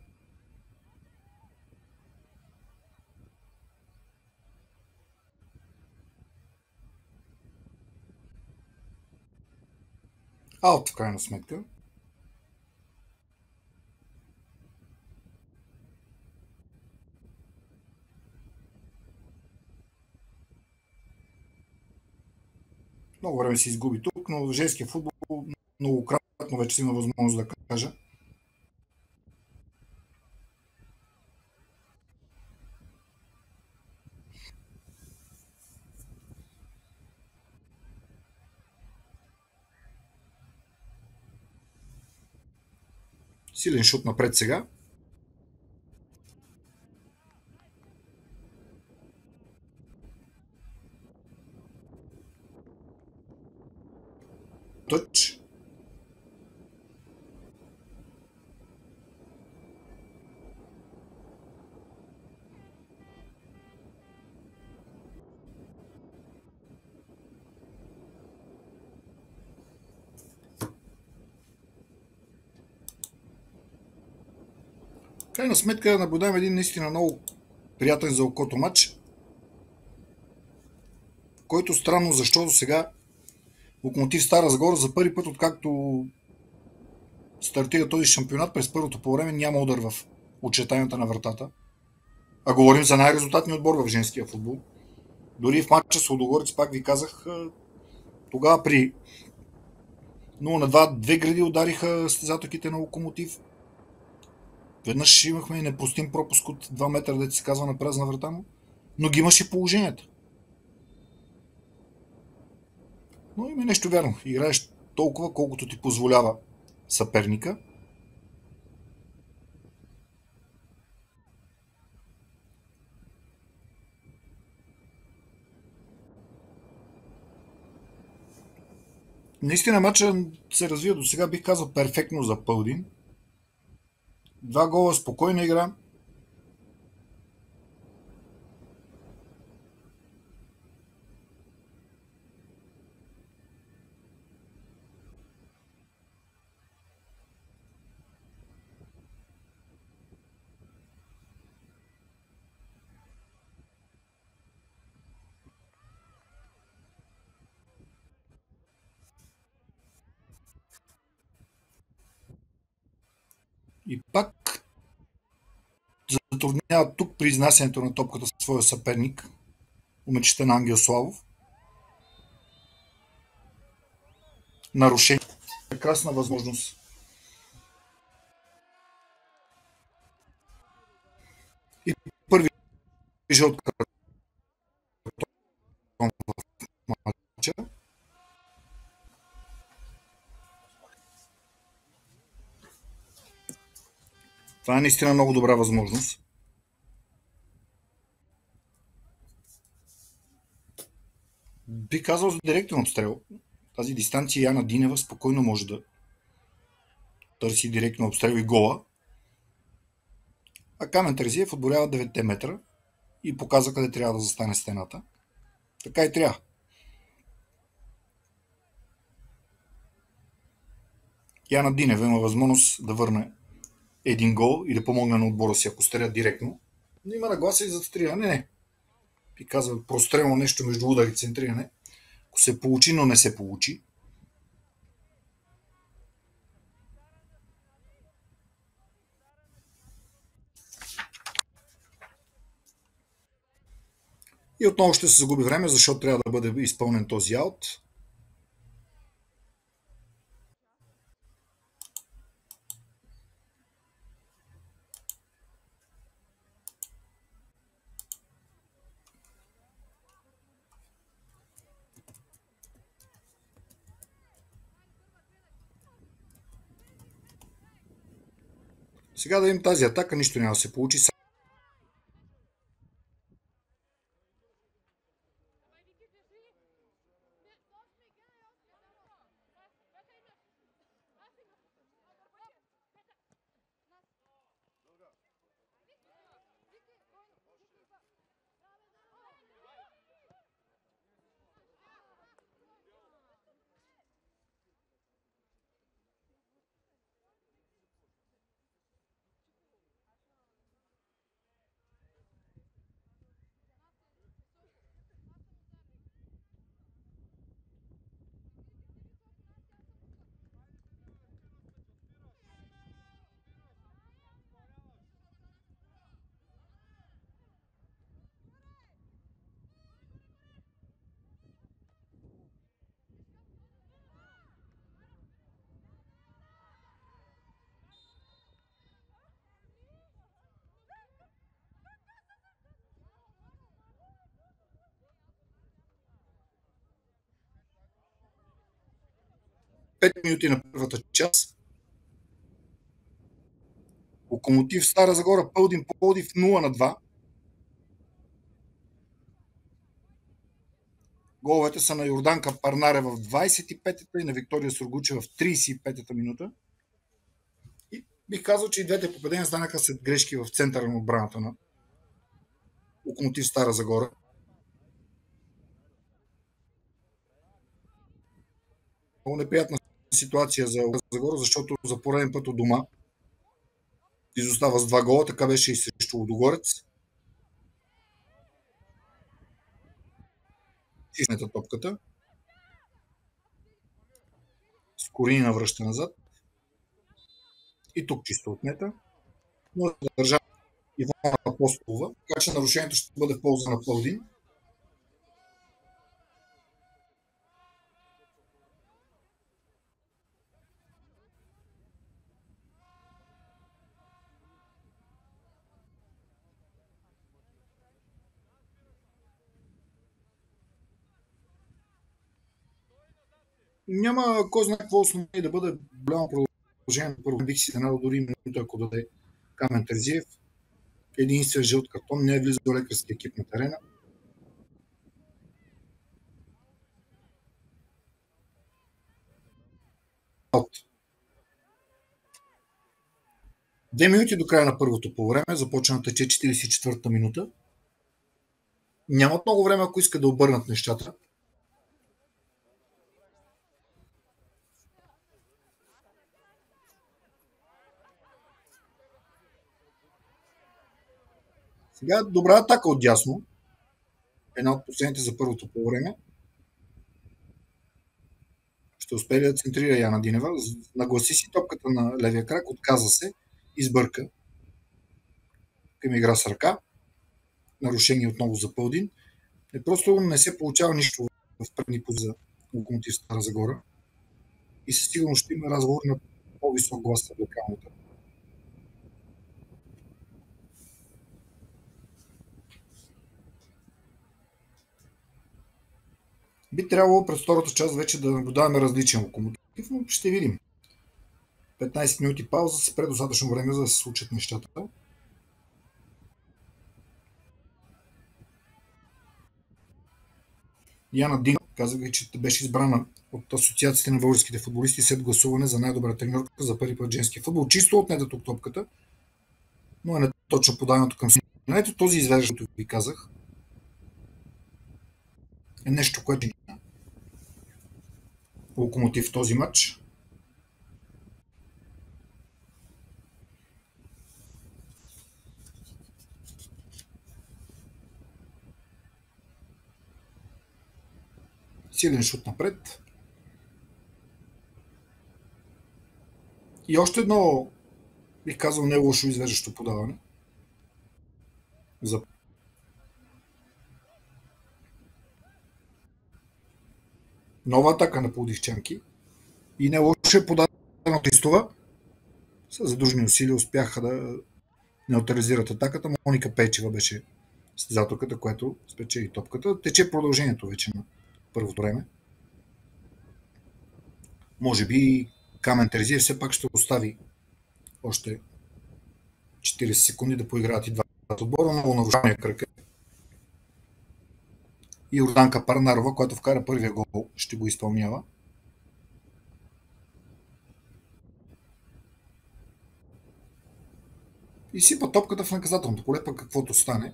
аут в крайна сметка. Много време се изгуби тук, но в женския футбол многократно вече има възможност да кажа. Силен шут напред сега. Крайна сметка наблюдаваме един наистина много приятен за окото матч, който странно защото сега Локомотив Стара Загора за първи път, откакто стартира този шампионат, през първото по време няма удар в очертанията на вратата. А говорим за най-резултатния отбор в женския футбол. Дори в матча с Лудогорец, пак ви казах, тогава при 0-2 две гради удариха състезателките на Локомотив. Веднъж имахме и непростим пропуск от 2 метра, да се казва, на празна врата му, но ги имаше положението. Но има нещо вярно. Играеш толкова, колкото ти позволява съперника. Наистина матча се развива до сега, бих казал, перфектно за Пълдин. 2 гола, спокойна игра. И пак затруднява тук при изнасянето на топката своя съперник, умечета на Ангел Славов. Нарушение. Прекрасна възможност. И първи жълт картон в матча. Това е наистина много добра възможност. Би казал за директен обстрел. Тази дистанция Яна Динева спокойно може да търси директно обстрел и гола. А Камен Терзиев отборява 9 метра и показва къде трябва да застане стената. Така и трябва. Яна Динева има възможност да върне един гол и да помогне на отбора си, ако стрелят директно. Но има нагласа и за центриране. Не. И казва прострелно нещо между удар и центриране. Ако се получи, но не се получи. И отново ще се загуби време, защото трябва да бъде изпълнен този аут. Сега да им тази атака, нищо няма да се получи. Пет минути на първата част. Локомотив Стара Загора, Пълдин Пловдив 0-2. Головете са на Йорданка Парнаре в 25-та и на Виктория Сургучева в 35-та минута. И бих казал, че и двете попадения станаха след грешки в центъра на отбраната на Локомотив Стара Загора. Много неприятна ситуация за Загора, защото за пореден път от дома изостава с 2 гола, така беше и срещу Лудогорец. Измета топката. Скоринина връща назад. И тук чисто отнета. Но държа Ивана Апостолова, така че нарушението ще бъде в полза на Пловдив. Няма кой знае какво основание да бъде голямо продължение на първо. Бих си изненадал дори минута, ако даде Камен Терзиев. Единствен жълт картон, не е влизал лекарски екип на терена. Две минути до края на първото по време, започна да тече 44-та минута. Нямат много време, ако искат да обърнат нещата. Сега добра атака от дясно. Една от последните за първото по време. Ще успее да центрира Яна Динева. Нагласи си топката на левия крак, отказа се, избърка към игра с ръка. Нарушение отново за Пълдин. Просто не се получава нищо в предни за Локомотив Стара Загора. И със сигурност ще има разговор на по-висок глас на лекалната. Би трябвало през втората част вече да наблюдаваме различен Локомотив, но ще видим. 15 минути пауза с предостатъчно време за да се случат нещата. Яна Дина казах ви, че беше избрана от Асоциацията на българските футболисти след гласуване за най-добра треньорка за първи път женски футбол. Чисто отнета тук топката, но е не точно подаването към сина. Ето този извеждащ, който ви казах, е нещо, което Локомотив в този матч. Силен шут напред. И още едно, бих казал, не лошо извеждащо подаване. За нова атака на пловдивчанки. И не лошо е подадено от Истова. С задружни усилия успяха да неутрализират атаката. Моника Пейчева беше състезателката, която спечели топката. Тече продължението вече на първото време. Може би Камен Терзиев все пак ще остави още 40 секунди да поиграят и двата отбора. Много нарушение кръка. И Йорданка Парнарова, която вкара първия гол, ще го изпълнява. И сипа топката в наказателното поле, пък каквото стане.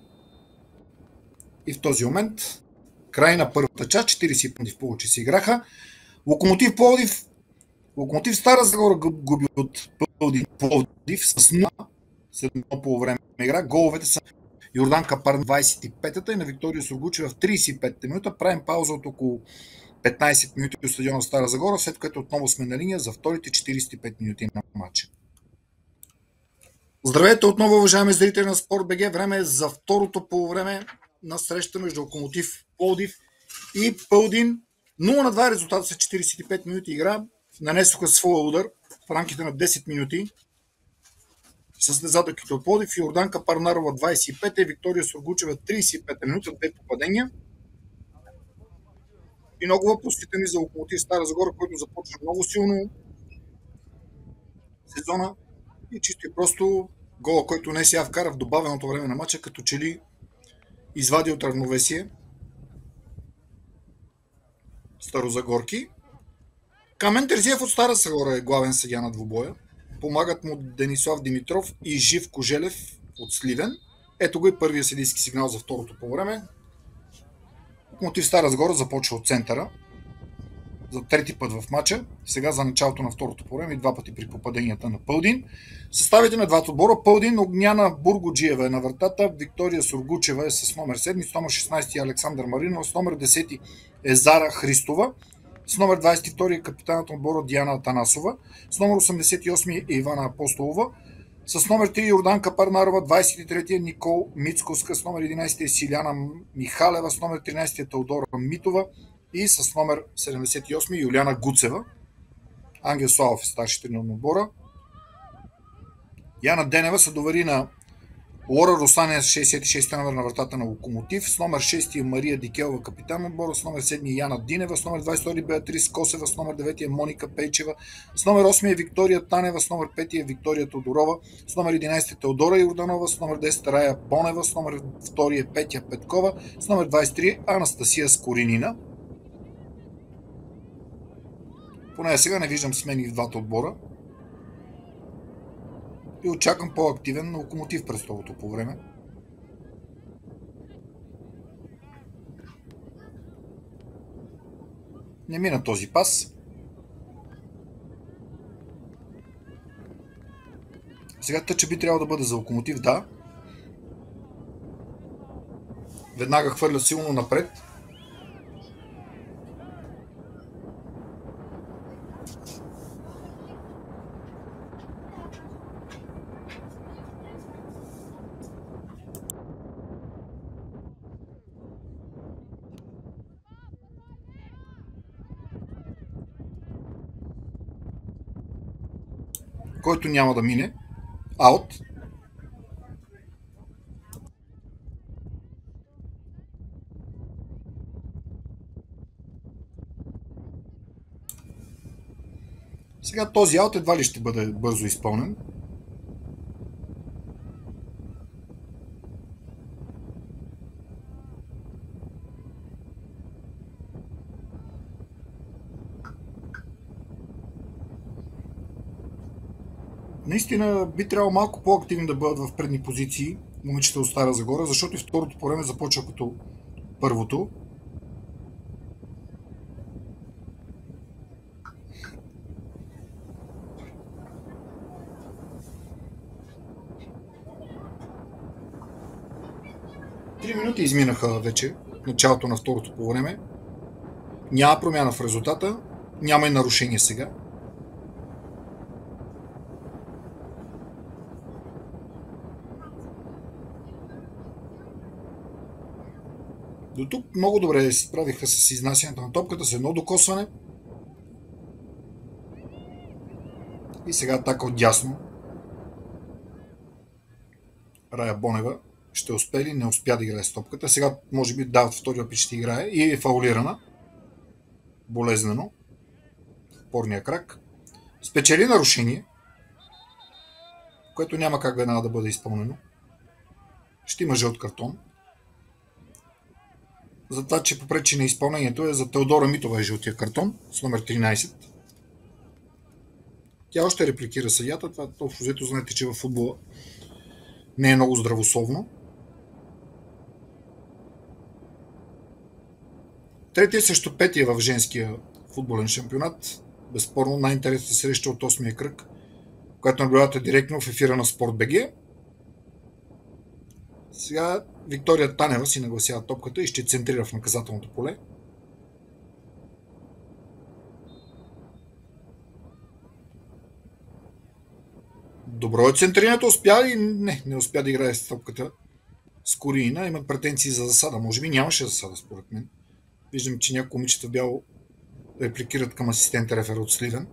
И в този момент, край на първата част, 40 секунди в повече се играха. Локомотив Пловдив, Локомотив Стара Загора губи от Пловдив с 0 след едно по време игра. Головете са Йорданка Парн 25-та и на Виктория Сургучева в 35-та минута. Правим пауза от около 15 минути от стадиона Стара Загора, след което отново сме на линия за вторите 45 минути на матча. Здравейте отново, уважаеми зрители на Спорт БГ. Време е за второто полувреме на среща между Локомотив Пловдив и Пълдин. 0-2 резултата са 45 минути игра. Нанесоха своя удар в рамките на 10 минути състезателките от Пловдив. Йорданка Парнарова 25 и Виктория Сургучева 35 минута, две попадения. И много въпросите ми за Локомотив Стара Загора, който започва много силно сезона и чисто и просто гола, който не сега вкара в добавеното време на матча, като че ли извади от равновесие старозагорки. Камен Терзиев от Стара Загора е главен съдия на двубоя. Помагат му Денислав Димитров и Живко Желев от Сливен. Ето го и първия съдийски сигнал за второто полувреме. Локомотив Стара Загора започва от центъра. за трети път в матча, сега за началото на второто по време и два пъти при попаденията на Пълдин. Съставите на двата отбора: Пълдин, Огняна Бургоджиева е на вратата, Виктория Сургучева е с номер 7, с номер 16 е Александър Маринов, с номер 10 е Зара Христова, с номер 22 е капитанът на отбора Диана Атанасова, с номер 88 е Ивана Апостолова, с номер 3 Йорданка Парнарова, 23 е Никол Мицковска, с номер 11 е Силяна Михалева, с номер 13 е Теодора Митова и с номер 78 Юлиана Гуцева. Ангел Славов е старши треньор на отбора. Яна Денева се довери на Лора Русаня с 66 номер на вратата на Локомотив, с номер 6 е Мария Дикелова, капитан на отбора, с номер 7 е Яна Динева, с номер 22 е Беатрис Косева, с номер 9 е Моника Пейчева, с номер 8 е Виктория Танева, с номер 5 е Виктория Тодорова, с номер 11 е Теодора Йорданова, с номер 10 е Рая Бонева, с номер 2 е Петя Петкова, с номер 23 е Анастасия Скоринина. Поне сега не виждам смени в двата отбора. И очаквам по-активен Локомотив през второто по време. Не мина този пас. Сега тъча би трябвало да бъде за Локомотив, да. Веднага хвърля силно напред. Който няма да мине. Аут. Сега този аут едва ли ще бъде бързо изпълнен. Наистина би трябвало малко по-активни да бъдат в предни позиции момичета от Стара Загора, защото и второто по време започва като първото. Три минути изминаха вече началото на второто по време. Няма промяна в резултата, няма и нарушение сега. До тук много добре се справиха с изнасянето на топката, с едно докосване. И сега атака от дясно. Рая Бонева ще успее ли? Не успя да играе с топката. Сега може би да, втория път ще играе и е фаулирана. Болезнено. Опорния крак. Спечели нарушение, което няма как веднага да бъде изпълнено. Ще има жълт картон. За това, че попречи на изпълнението е за Теодора Митова е жълтия картон с номер 13. Тя още репликира съдията. Това общо взето знаете, че във футбола не е много здравословно. Третия срещу петия в женския футболен шампионат. Безспорно най-интересната среща от 8-я кръг, която наблюдавате директно в ефира на Спорт.бг. Сега Виктория Танева си нагласява топката и ще центрира в наказателното поле. Добро е центрирането, успя и не успя да играе с топката. Скорина имат претенции за засада. Може би нямаше засада, според мен. Виждам, че някои момичета в бяло репликират към асистента рефер от Сливен.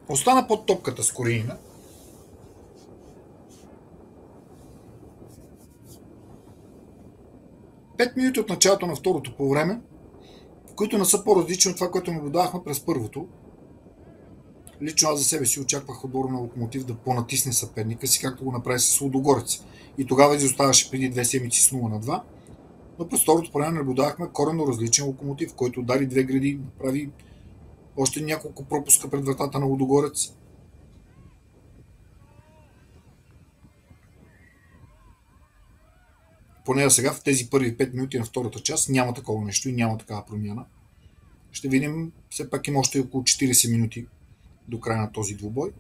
Остана под топката Скорина. Пет минути от началото на второто по време, които не са по-различни от това, което наблюдавахме през първото. Лично аз за себе си очаквах отбора на Локомотив да понатисне съперника си, както го направи с Лудогорец. И тогава изоставаше преди 2 седмици с 0-2. Но през второто по време наблюдавахме коренно различен Локомотив, който удари 2 гради, направи още няколко пропуска пред вратата на Лудогорец. поне сега в тези първи 5 минути на втората част няма такова нещо и няма такава промяна. Ще видим, все пак има още около 40 минути до края на този двубой.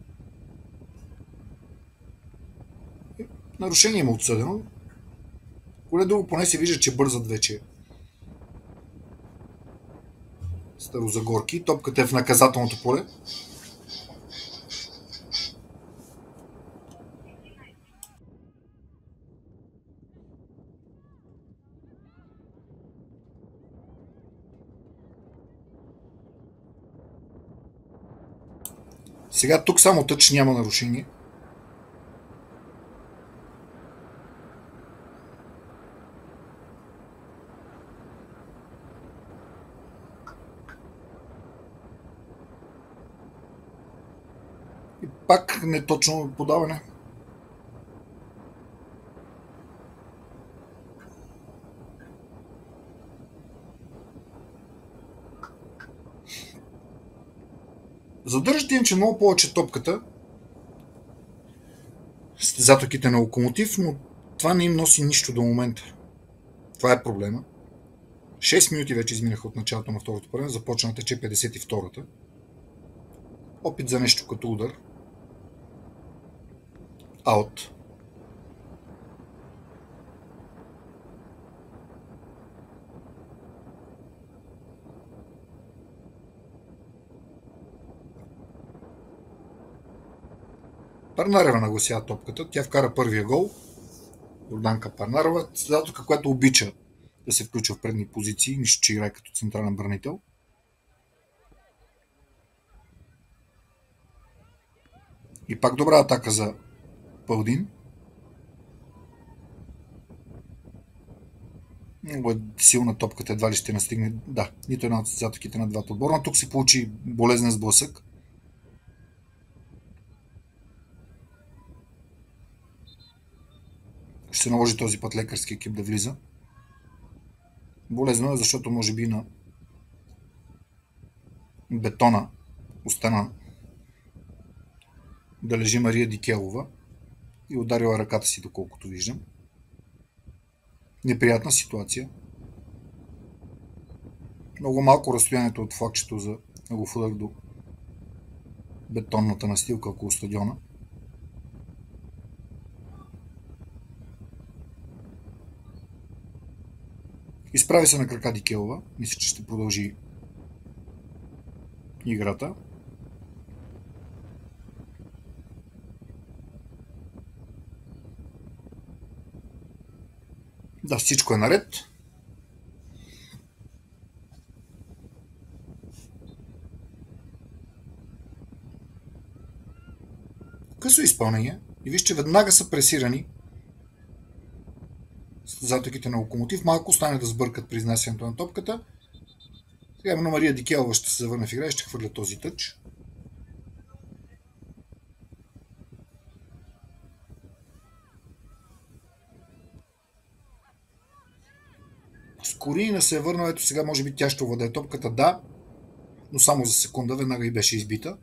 Нарушение има отсъдено. Коле друго поне се вижда, че бързат вече старозагорки. Топката е в наказателното поле. Сега тук само тъч, няма нарушение. И пак неточно подаване. Задържате иначе много повече топката, затоките на Локомотив, но това не им носи нищо до момента. Това е проблема. 6 минути вече изминаха от началото на второто време, започна да тече 52-та. Опит за нещо като удар. Аут. Парнарева нагласява топката. Тя вкара първия гол. Йорданка Парнарова, създателка, която обича да се включва в предни позиции, нищо, че играе като централен бранител. И пак добра атака за Пълдин. Много е силна топката, едва ли ще настигне. Да, нито една от състезателките на двата отбора. Тук се получи болезнен сблъсък. Ще се наложи този път лекарски екип да влиза. Болезнено е, защото може би на бетона остана да лежи Мария Дикелова и ударила ръката си, доколкото виждам. Неприятна ситуация. Много малко разстоянието от флагчето за негов удар до бетонната настилка около стадиона. Изправи се на крака Дикелова. Мисля, че ще продължи играта. Да, всичко е наред. Късо изпълнение. И вижте, веднага са пресирани състезателките на Локомотив. Малко остане да сбъркат при изнасянето на топката. Сега именно Мария Дикелова ще се завърне в игра и ще хвърля този тъч. Скорина се е върнала, ето сега може би тя ще овладее топката, да, но само за секунда, веднага и беше избита.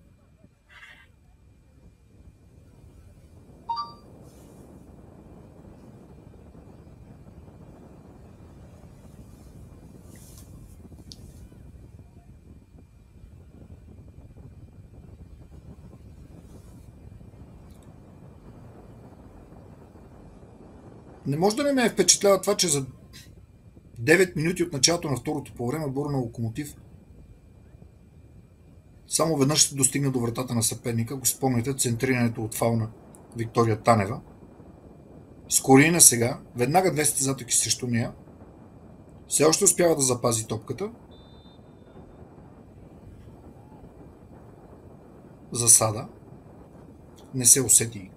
Не може да не ме впечатлява това, че за 9 минути от началото на второто по време отбора на Локомотив само веднъж ще достигна до вратата на съперника. Ако спомняте, центрирането от фаул на Виктория Танева. Скорина сега, веднага две състезателки срещу нея. Все още успява да запази топката. Засада. Не се усети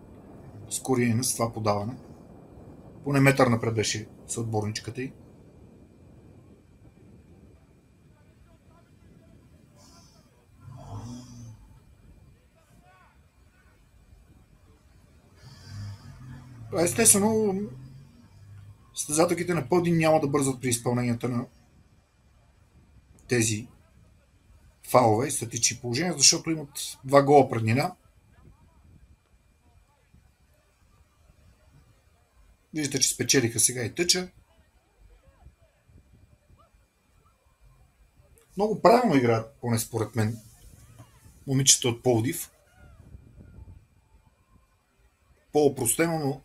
Скорина с това подаване. Поне метър напред беше съотборничката й. Естествено, състезателките на Пълдин няма да бързат при изпълненията на тези фалове и статични положения, защото имат 2 гола преднина. Виждате, че спечелиха сега и тъча. Много правилно играят, поне според мен, момичета от Пловдив. По-опростено, но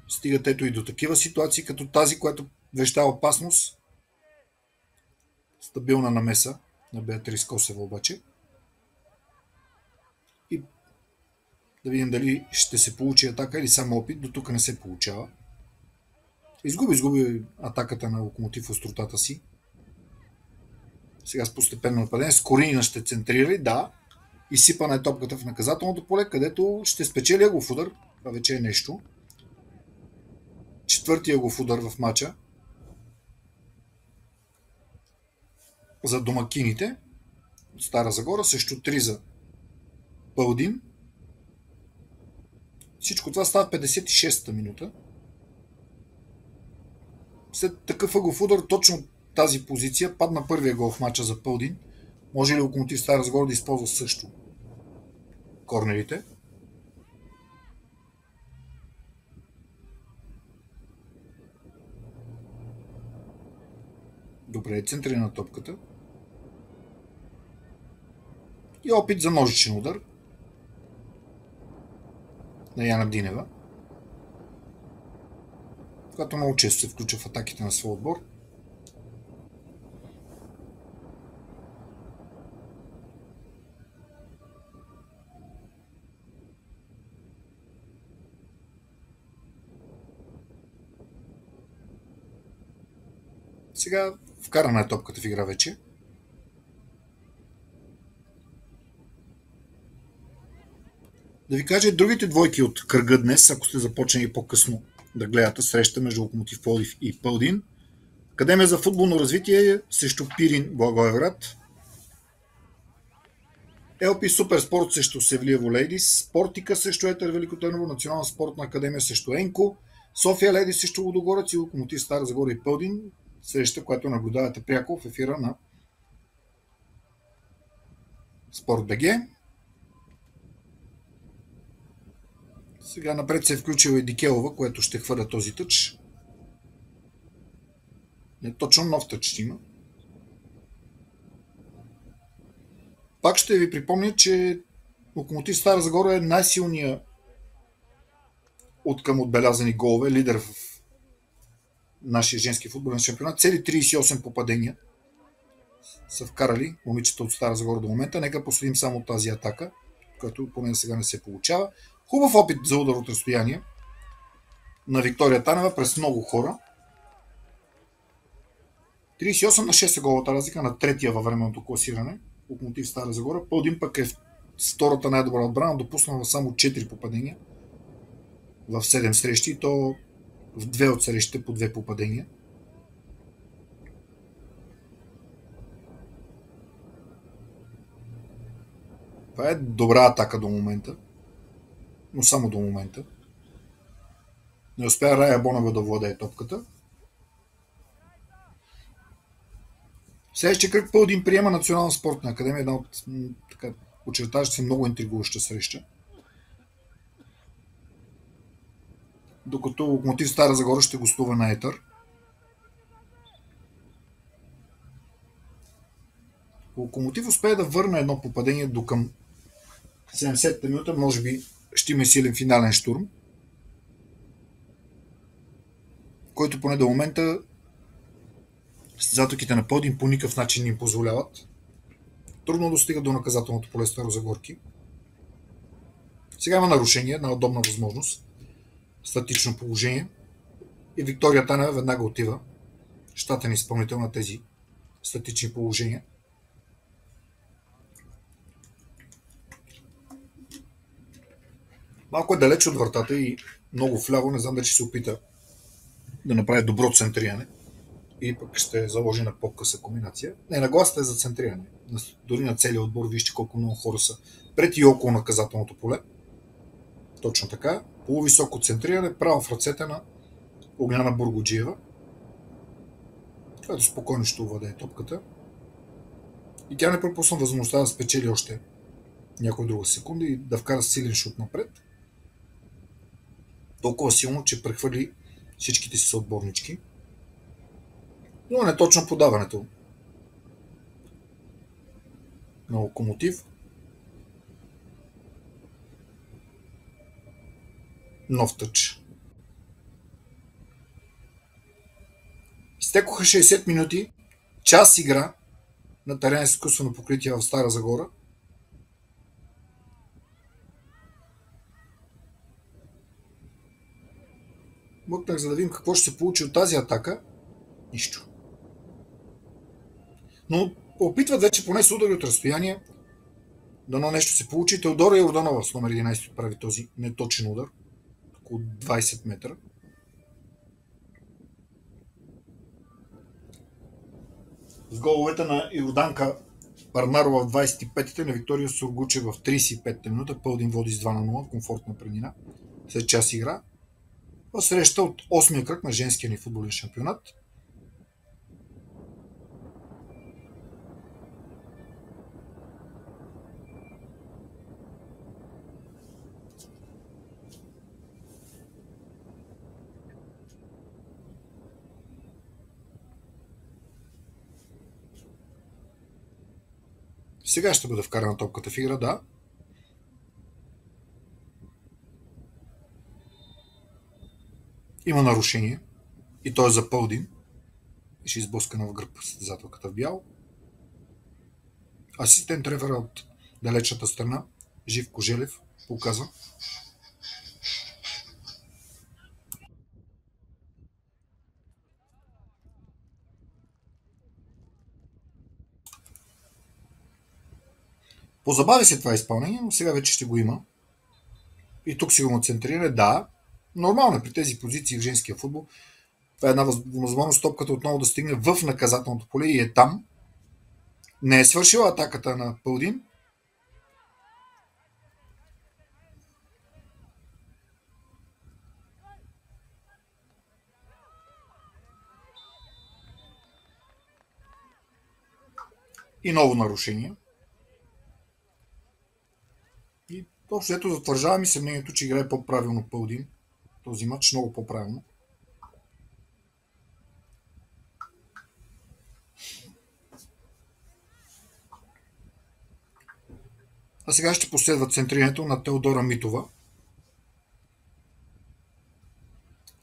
стигат ето и до такива ситуации, като тази, която вещава опасност. Стабилна намеса на Беатрис Косева обаче. И да видим дали ще се получи атака или само опит. До тук не се получава. Изгуби атаката на Локомотив остротата си. Сега с постепенно нападение. Скоринина ще центрира, да. Изсипана е топката в наказателното поле, където ще спечели ъглов удар. Това вече е нещо. Четвъртия ъглов удар в матча за домакините от Стара Загора, срещу 3 за Пълдин. Всичко това става в 56-та минута. След такъв ъглов удар, точно от тази позиция, падна първия гол в матча за Пълдин. Може ли Локомотив Стара Загора да използва също корнерите? Добре, центрира на топката. И опит за ножичен удар на Яна Динева, която много често се включва в атаките на своя отбор. Сега вкарана е топката в игра вече. Да ви кажа другите двойки от кръга днес, ако сте започнали по-късно да гледате среща между Локомотив Пловдив и Пълдин. Академия за футболно развитие срещу Пирин Благоевград. ЛП Суперспорт срещу Севлиево Лейдис. Спортика срещу Етър Велико Търново. Национална спортна академия срещу Енко. София Лейдис срещу Лудогорец и Локомотив Стара Загора и Пълдин. Среща, която наблюдавате пряко в ефира на Спорт.бг. Сега напред се е включила и Дикелова, което ще хвърля този тъч. Не точно нов тъч ще има. Пак ще ви припомня, че Локомотив Стара Загора е най-силният откъм отбелязани голове, лидер в нашия женски футболен шампионат. Цели 38 попадения са вкарали момичета от Стара Загора до момента. Нека последим само тази атака, която поне сега не се получава. Хубав опит за удар от разстояние на Виктория Танева през много хора. 38 на 6 е голата разлика на третия във временното класиране. Локомотив Стара Загора. Пълдин пък е втората най-добра отбрана, допуснала само 4 попадения в 7 срещи, и то в 2 от срещите по 2 попадения. Това е добра атака до момента, но само до момента. Не успя Рая Бонева да владее топката. Следващия кръг Пълдин приема Национална спортна академия, една от очертаваща се много интригуваща среща. Докато Локомотив Стара Загора ще гостува на Етър. Локомотив успее да върне едно попадение до към 70-та минута, може би ще има силен финален штурм, който поне до момента състезателките на Пълдин по никакъв начин не им позволяват. Трудно достига до наказателното поле Старозагорки. Сега има нарушение, една удобна възможност. Статично положение. И Виктория Танева веднага отива щатен изпълнител на тези статични положения. Малко е далеч от вратата и много вляво, не знам дали ще се опита да направи добро центриране и пък ще заложи на по-къса комбинация. Не, нагласата е за центриране. Дори на целия отбор, вижте колко много хора са пред и около наказателното поле. Точно така. Полувисоко центриране, право в ръцете на Огняна Бургоджиева, която спокойно ще овладее топката. И тя не пропусна възможността да спечели още някоя друга секунда и да вкара силен шут напред. Толкова силно, че прехвърли всичките си съотборнички. Но не точно подаването на Локомотив. Нов тъч. Изтекоха 60 минути, час игра на терен с изкуствено покритие в Стара Загора. Мъкнах, за да видим какво ще се получи от тази атака. Нищо. Но опитват вече поне с удари от разстояние. Дано нещо се получи. Теодора Йорданова с номер 11 прави този неточен удар. Около 20 метра. С головете на Йорданка Парнарова в 25-те, на Виктория Сургучев в 35-та минута. Пълдин води с 2 на 0. Комфортна преднина. След час игра. В среща от 8-я кръг на женския ни футболен шампионат. Сега ще бъде вкарана топката в игра, да. Има нарушение. И то е за Пълдин. И ще изблъскана в гръб състезателката в бяло. Асистент рефера от далечната страна, Живко Желев, показва. Позабави се това изпълнение, но сега вече ще го има. И тук сигурно центриране, да. Нормално е при тези позиции в женския футбол. Това е една възможност топката отново да стигне в наказателното поле и е там. Не е свършила атаката на Пълдин. И ново нарушение. И общо ето затвържава ми съмнението, че играе по-правилно Пълдин. Този матч много по-правилно. А сега ще последва центрирането на Теодора Митова.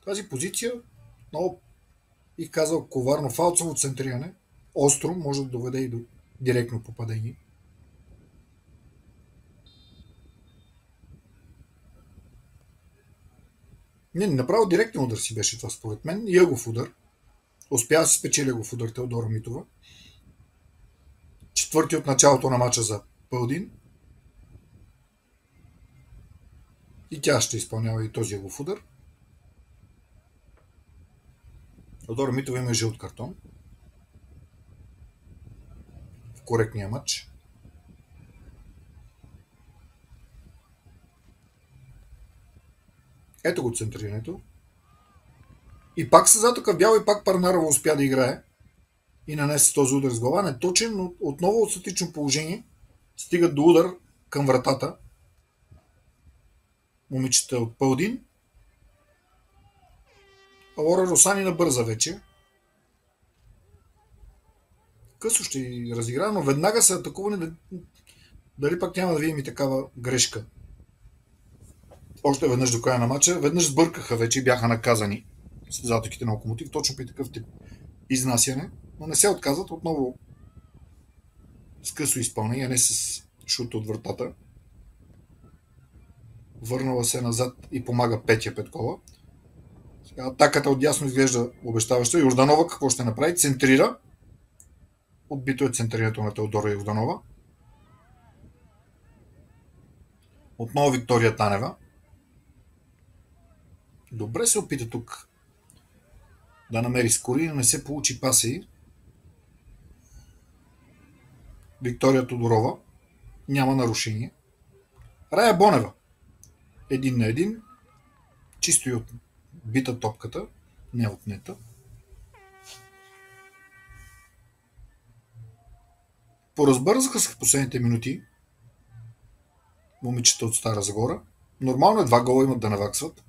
Тази позиция много, бих казал, коварно фалцово центриране. Остро може да доведе и до директно попадение. Не, направо директен удар си беше това според мен. И ъгов удар. Успя да се спечели ъгов удар Теодора Митова. Четвърти от началото на мача за Пълдин. И тя ще изпълнява и този ъгов удар. Теодора Митова има жълт картон. В коректния матч. Ето го центрирането. И пак състезателка в бяло и пак Парнарова успя да играе. И нанесе този удар с глава. Не точен, но отново от статично положение. Стигат до удар към вратата. Момичета от Пълдин. Лора Росанина бърза вече. Късо ще ги разигра, но веднага са атакувани. Дали пак няма да видим и такава грешка. Още веднъж до края на матча. Веднъж сбъркаха вече и бяха наказани състезателките на Локомотив. Точно при такъв тип изнасяне. Но не се отказват отново с късо изпълнение, не с шут от вратата. Върнала се назад и помага Петя Петкова. Сега атаката отдясно изглежда обещаваща. Йорданова какво ще направи? Центрира. Отбито е центрирането на Теодора Йорданова. Отново Виктория Танева. Добре се опита тук да намери скори, но не се получи паса и. Виктория Тодорова. Няма нарушение. Рая Бонева. 1-1. Чисто и от бита топката. Не отнета. Поразбързаха се в последните минути момичета от Стара Загора. Нормално е 2 гола имат да наваксват.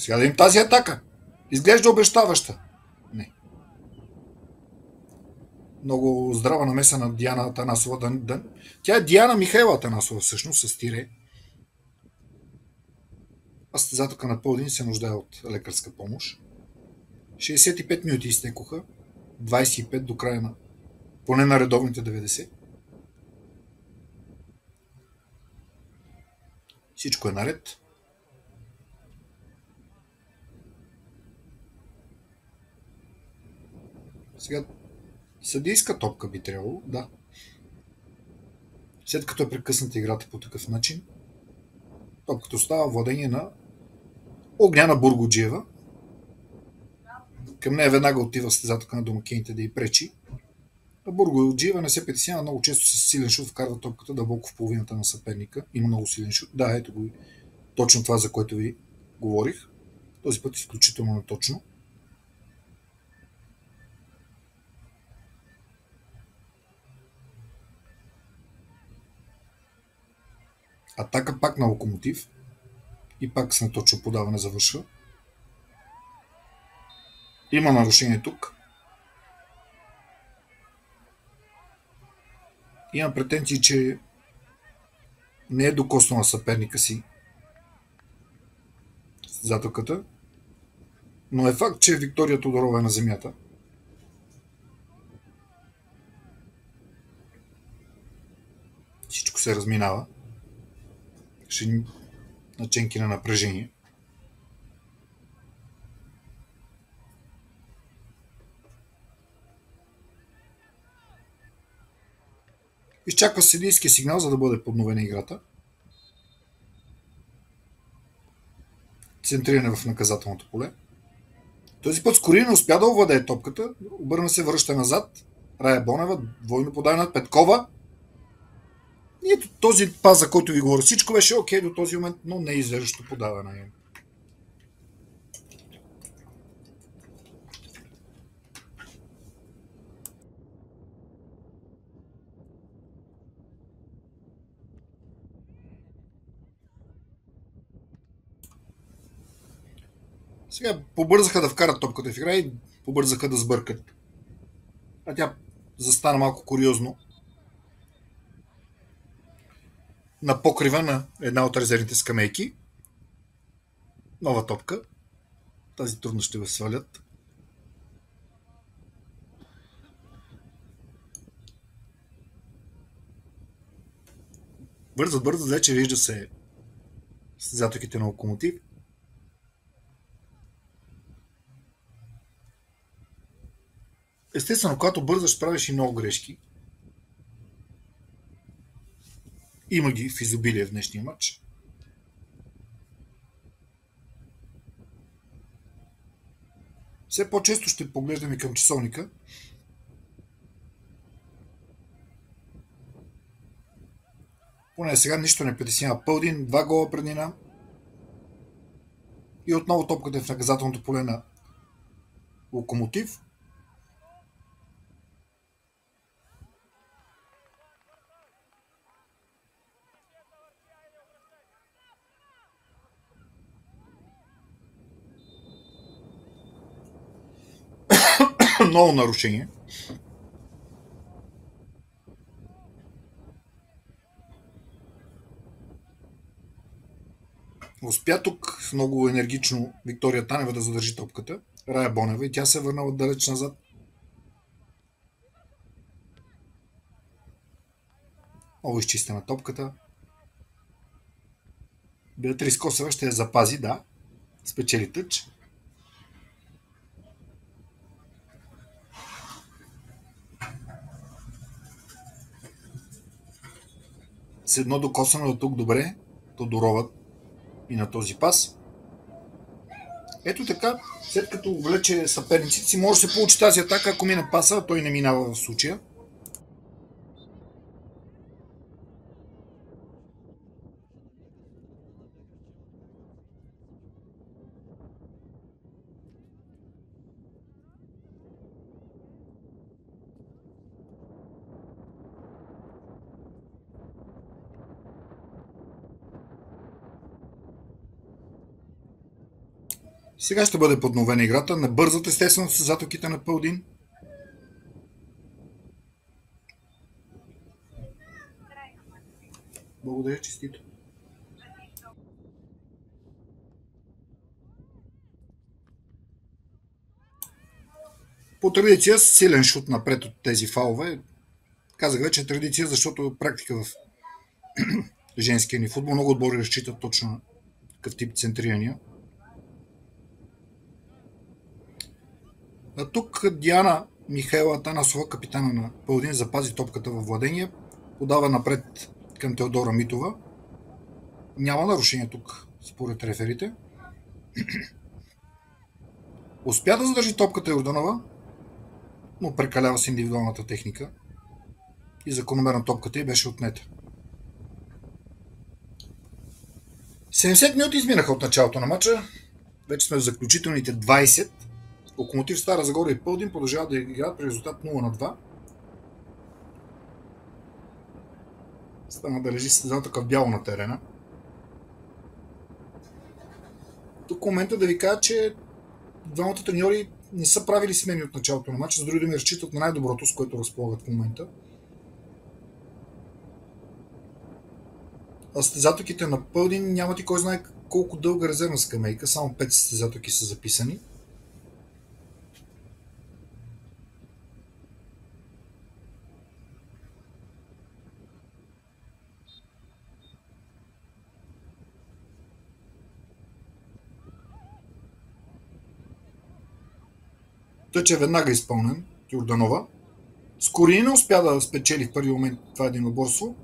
Сега да им тази атака. Изглежда обещаваща. Не. Много здрава намеса на Диана Атанасова. Тя е Диана Михайла Атанасова всъщност с тире. А състезателка на Пълдин се нуждае от лекарска помощ. 65 минути изтекоха. 25 до края на поне на редовните 90. Всичко е наред. Сега съдийска топка би трябвало, да. След като е прекъсната играта по такъв начин, топката остава владение на Огняна Бургоджиева. Към нея веднага отива състезателка на домакините да й пречи. А Бургоджиева не се притеснява, много често с силен шут вкарва топката дълбоко в половината на съперника. Има много силен шут. Да, ето го. Точно това, за което ви говорих. Този път изключително неточно. Атака пак на Локомотив. И пак с неточно подаване завършва. Има нарушение тук. Има претенции, че не е докоснала съперника си състезателката. Но е факт, че Виктория Тодорова е на земята. Всичко се разминава. Наченки на напрежение. Изчаква съдийския сигнал, за да бъде подновена играта. Центриране в наказателното поле. Този път Скорин не успя да овладее топката. Обърна се, връща назад. Рая Бонева, двойно подаване на Петкова. И ето този пас, за който ви говоря. Всичко беше окей до този момент, но не излежащо подаване. Сега побързаха да вкарат топката в игра и побързаха да сбъркат. А тя застана малко куриозно на покрива на една от резервните скамейки. Нова топка. Тази трудно ще го свалят. Бързо, вече вижда се състезателките на Локомотив. Естествено, когато бързаш, правиш и много грешки. Има ги в изобилие в днешния матч. Все по-често ще поглеждаме към часовника. Поне сега нищо не притеснява Пълдин. 2 гола преднина. И отново топката е в наказателното поле на Локомотив. Много нарушение. Успя тук много енергично Виктория Танева да задържи топката. Рая Бонева и тя се върнала далеч назад. Много изчистена топката. Беатрис Косева ще я запази, да. Спечели тъч. С едно докосване до тук добре. Тодорова и на този пас. Ето така, след като влече съперниците си, може да се получи тази атака, ако мине паса, а той не минава в случая. Сега ще бъде подновена играта. Не бързат естествено с затоките на Пълдин. Благодаря, честито. По традиция силен шут напред от тези фалове. Казах вече традиция, защото е практика в женския ни футбол. Много отбори разчитат точно на такъв тип центрирания. А тук Диана Михайла Танасова, капитана на Пълдин, запази топката във владение. Подава напред към Теодора Митова. Няма нарушение тук, според реферите. Успя да задържи топката Йорданова, но прекалява с индивидуалната техника и закономерно топката й беше отнета. 70 минути изминаха от началото на матча. Вече сме в заключителните 20. Локомотив Стара Загора и Пълдин продължават да играят при резултат 0-2. Стана да лежи състезателка в бяло на терена. Тук момента да ви кажа, че двамата треньори не са правили смени от началото на матча, с други думи разчитат на най-доброто, с което разполагат в момента. А състезателките на Пълдин нямат и кой знае колко дълга резервна скамейка, само 5 състезателки са записани. Тъч е веднага изпълнен Йорданова. Скорина успя да спечели в първи момент това единоборство,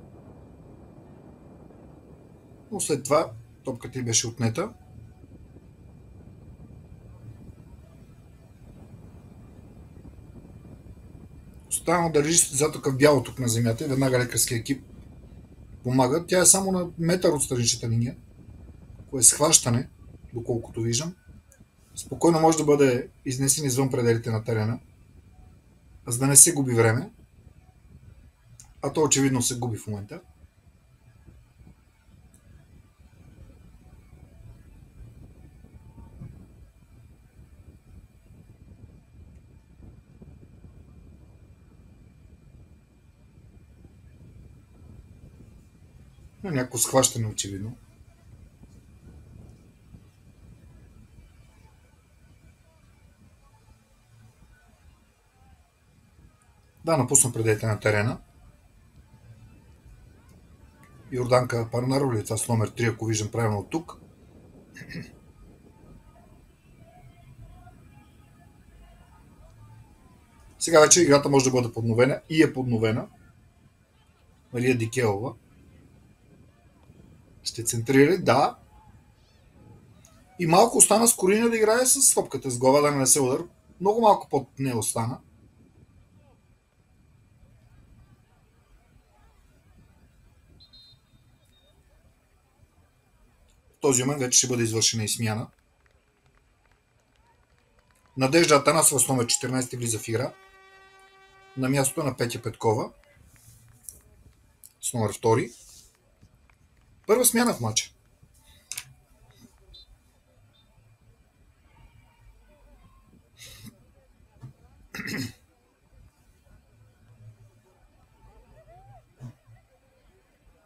но след това топката й беше отнета. Останало да лежи състезателка в бяло тук на земята и веднага лекарския екип помага. Тя е само на метър от страничната линия, кое е схващане, доколкото виждам. Спокойно може да бъде изнесен извън пределите на терена, за да не се губи време, а то очевидно се губи в момента. Някакво схващане очевидно. Да, напусна пределите на терена. Йорданка Парнарова, това с номер 3, ако виждам правилно от тук. Сега вече играта може да бъде подновена и е подновена. Мария Дикелова ще центрира, да. И малко остана Скорина да играе с топката с глава, да не се удар. Много малко под не остана. В този момент вече ще бъде извършена и смяна. Надежда Атанасова с номер 14 влиза в игра. На мястото на Петя Петкова с номер 2. Първа смяна в матча.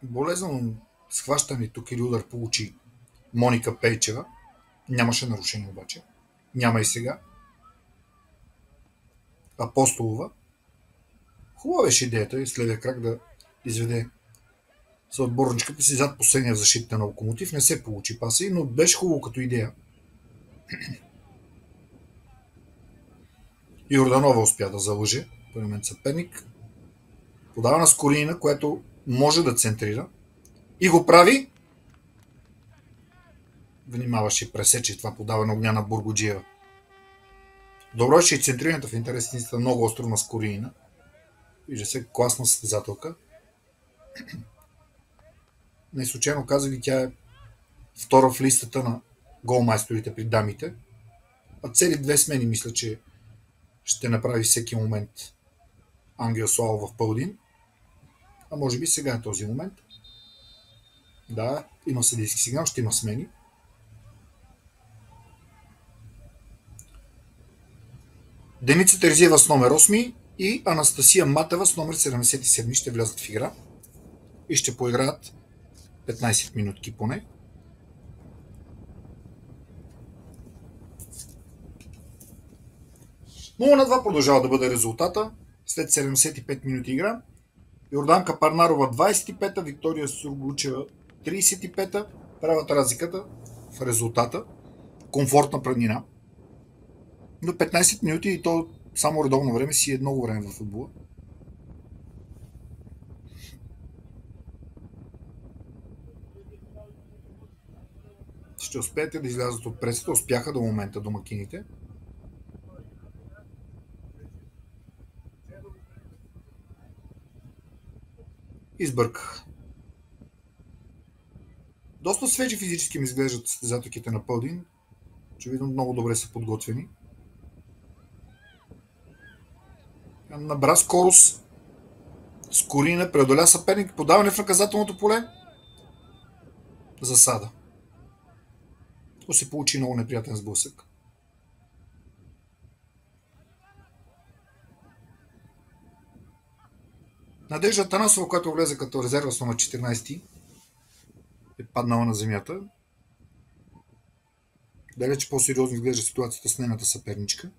Болезнено схващане тук или удар получи Моника Пейчева. Нямаше нарушение обаче. Няма и сега. Апостолова. Хубава беше идеята и следвия крак да изведе съотборничката си зад последния в защита на Локомотив. Не се получи паси, но беше хубаво като идея. Йорданова успя да залъже. Първи момент съперник. Подава на Скорина, което може да центрира. И го прави. Внимаваше, пресече това подаване огня на Бургоджиева. Добро е, че и центрирането в интерес е много остро на Скорина. Вижда се, класна състезателка. Не случайно казах, тя е втора в листата на голмайсторите при дамите. А цели 2 смени мисля, че ще направи всеки момент Ангел Слава в Пълдин. А може би сега е този момент. Да, има съдийски сигнал, ще има смени. Деница Терзиева с номер 8 и Анастасия Матева с номер 77 ще влязат в игра и ще поиграят 15 минутки поне. 0-2 продължава да бъде резултата след 75 минути игра. Йорданка Парнарова 25-та, Виктория Сургучева 35-та. Правят разликата в резултата. Комфортна преднина. Но 15 минути и то само редовно време си е много време в футбола. Ще успеете да излязат от пресата. Успяха до момента домакините. Избърках. Доста свежи физически ми изглеждат състезателките на Пълдин. Очевидно много добре са подготвени. Набра скорост. Скорина преодоля съперник. Подаване в наказателното поле. Засада. То се получи много неприятен сблъсък. Надежда Танасова, която влезе като резерва с номер 14, е паднала на земята. Далеч по-сериозно изглежда ситуацията с нейната съперничка.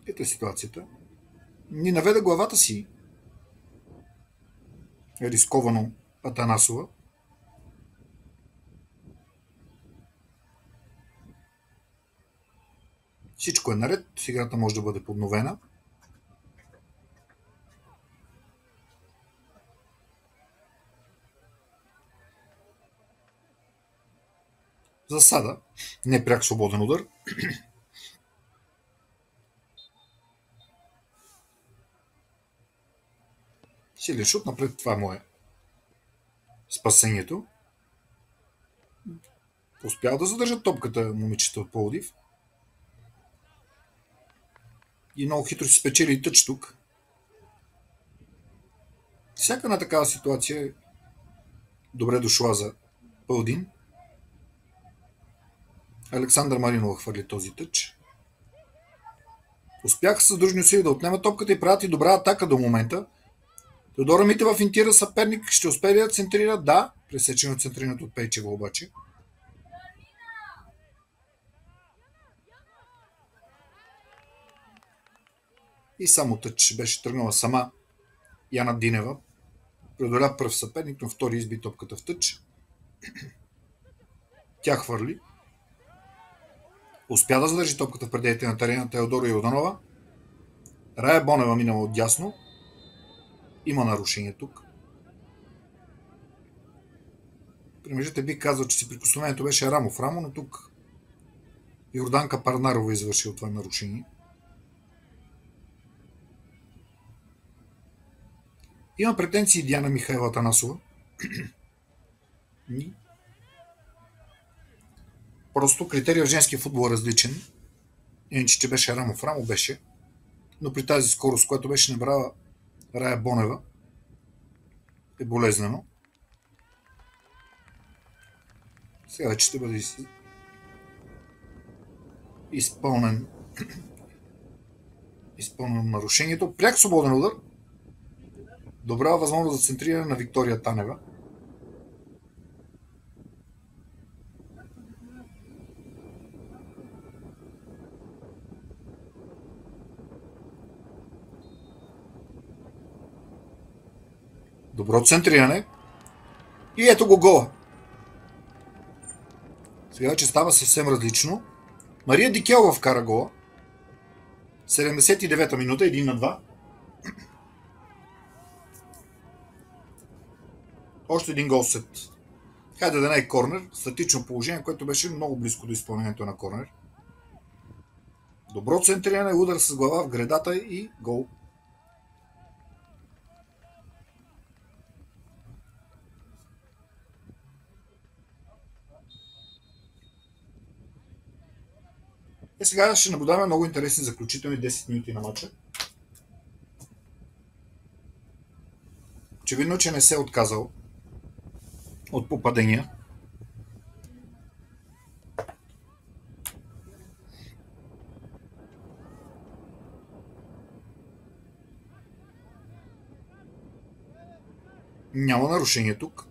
Ето е ситуацията. Ни наведа главата си. Рисковано Атанасова. Всичко е наред. Играта може да бъде подновена. Засада. Не пряк свободен удар. Силен шут напред. Това му е спасението. Успял да задържат топката момичета от Пловдив. И много хитро си спечели и тъч тук. Всяка една такава ситуация е добре дошла за Пълдин. Александър Маринова хвърли този тъч. Успяха с дружни усилия да отнемат топката и правят и добра атака до момента. Теодора Митева финтира съперник. Ще успее да центрира? Да. Пресечено центрирането от Пейчева обаче. И само тъч беше тръгнала сама Яна Динева. Преодоля пръв съперник, но втори изби топката в тъч. Тя хвърли. Успя да задържи топката в пределите на терена Теодора Йорданова. Рая Бонева минала от дясно. Има нарушение тук. При мъжете бих казал, че си прикосновението беше рамо в рамо, но тук Йорданка Парнарова извършила това нарушение. Има претенции Диана Михайла Танасова. Просто критерия в женския футбол е различен. Иначе, че беше рамо в рамо, беше. Но при тази скорост, която беше набрала Рая Бонева, е болезнено. Сега вече ще бъде изпълнено нарушението. Пряк свободен удар. Добра възможност за центриране на Виктория Танева. Добро центриране. И ето го гола. Сега вече става съвсем различно. Мария Дикелова вкара гола. 79-та минута, 1-2. Още един гол след. Хайде да не е корнер. Статично положение, което беше много близко до изпълнението на корнер. Добро центриране, удар с глава в гредата и гол. Сега ще наблюдаваме много интересни заключителни 10 минути на матча. Очевидно, че не се е отказал от попадения. Няма нарушение тук.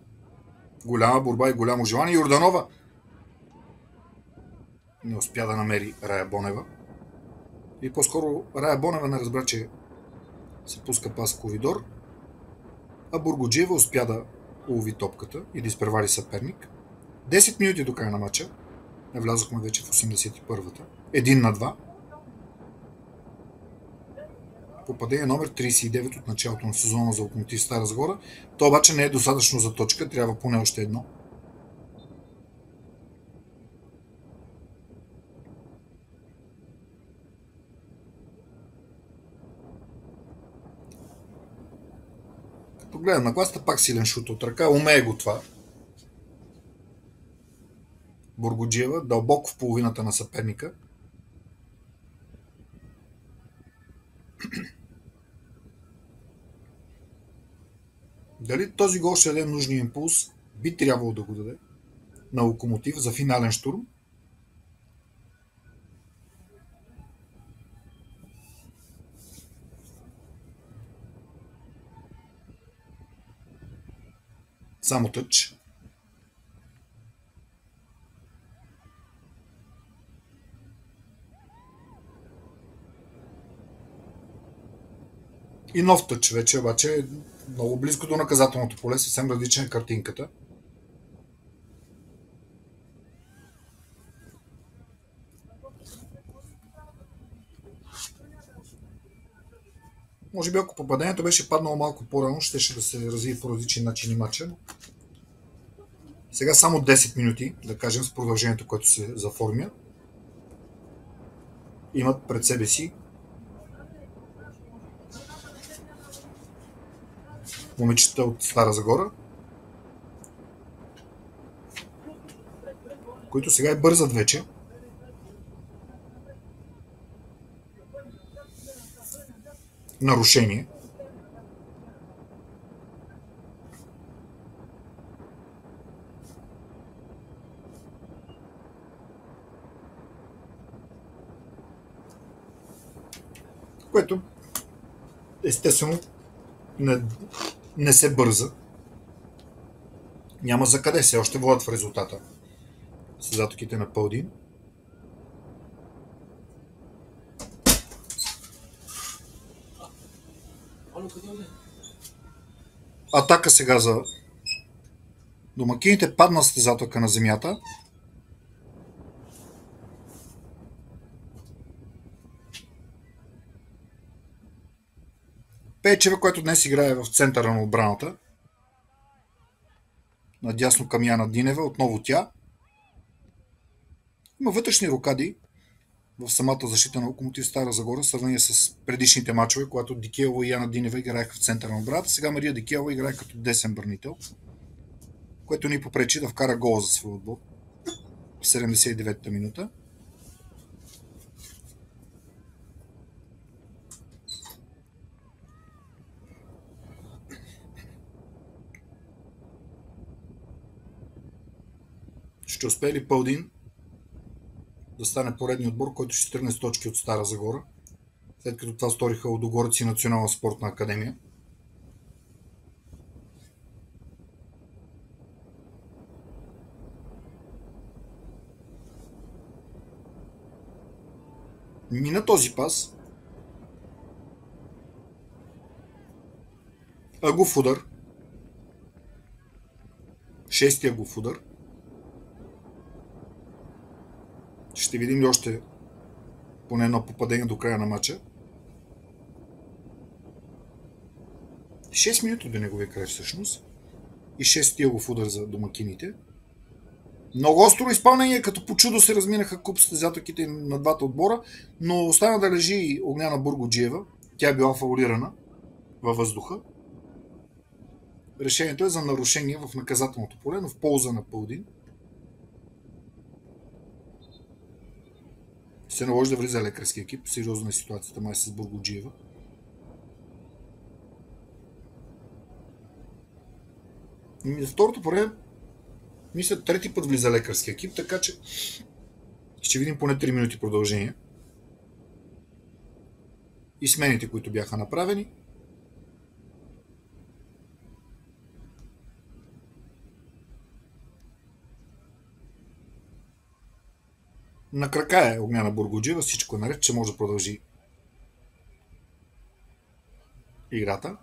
Голяма борба и голямо желание. Йорданова не успя да намери Рая Бонева. И по-скоро Рая Бонева не разбра, че се пуска пас в коридор. А Бургоджиева успя да улови топката и да изпревари съперник. 10 минути до края на матча. Влязохме вече в 81-та. 1-2. Попадение номер 39 от началото на сезона за Локомотив Стара Загора. То обаче не е достатъчно за точка, трябва поне още едно. Като гледам на гласата, пак силен шут от ръка, умее го това. Бургоджиева, дълбоко в половината на съперника. Дали този гол ще даде нужния импулс? Би трябвало да го даде на Локомотив за финален щурм. Само тъч. И нов тъч вече, обаче е много близко до наказателното поле, съвсем различна е картинката. Може би ако попадението беше паднало малко по-рано, щеше да се развие по различни начини матча. Сега само 10 минути, да кажем, с продължението, което се заформя. Имат пред себе си момичета от Стара Загора, които сега и бързат вече. Нарушение. Което естествено не се бърза. Няма за къде, все още водят в резултата състезателките на Пълдин. Атака сега за домакините. Падна състезателка на земята. Пейчева, който днес играе в центъра на отбраната. Надясно към Яна Динева. Отново тя. Има вътрешни рокади в самата защита на Локомотив Стара Загора в сравнение с предишните мачове, когато Дикелова и Яна Динева играеха в центъра на отбраната. Сега Мария Дикелова играе като десен бранител, което ни попречи да вкара гола за своя отбор в 79-та минута. Ще успее ли Пълдин да стане поредния отбор, който ще тръгне с точки от Стара Загора, след като това сториха Лудогорец и Национална спортна академия? Мина този пас. Агов удар. Шести агов удар. Ще видим ли още поне едно попадение до края на матча. 6 минути до неговия край всъщност. И 6 агов удар за домакините. Много остро изпълнение, като по чудо се разминаха куп състезателките на двата отбора, но остана да лежи Огняна Бургоджиева. Тя е била фаулирана във въздуха. Решението е за нарушение в наказателното поле, но в полза на Пълдин. Се наложи да влиза лекарски екип. Сериозна е ситуацията май с Бургоджиева. И второто поле, мисля, трети път влиза лекарски екип, така че ще видим поне 3 минути продължение. И смените, които бяха направени. На крака е Огняна Бургуджиева, всичко е наред, че може да продължи играта.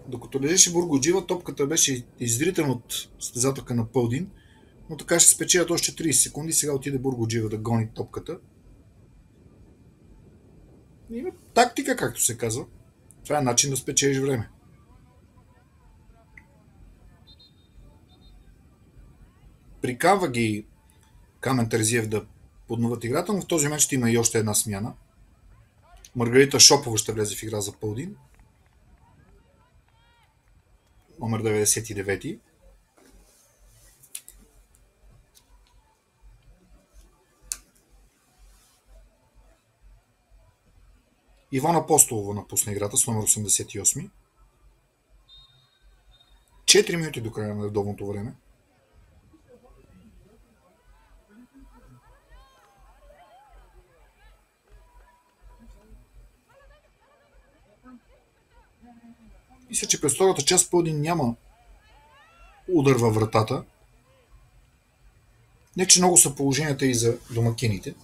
Докато лежеше Бургуджиева, топката беше изритана от състезателка на Пълдин, но така ще спечелят още 30 секунди. Сега отиде Бургуджиева да гони топката. Има тактика, както се казва. Това е начин да спечелиш време. Приканва ги Камен Терзиев да подновят играта, но в този момент ще има и още една смяна. Маргарита Шопова ще влезе в игра за Пълдин. Номер 99. Ивана Апостолова напусна играта с номер 88. 4 минути до края на редовното време. Мисля, че през втората част Пълдин няма удар във вратата. Не, че много са положенията и за домакините,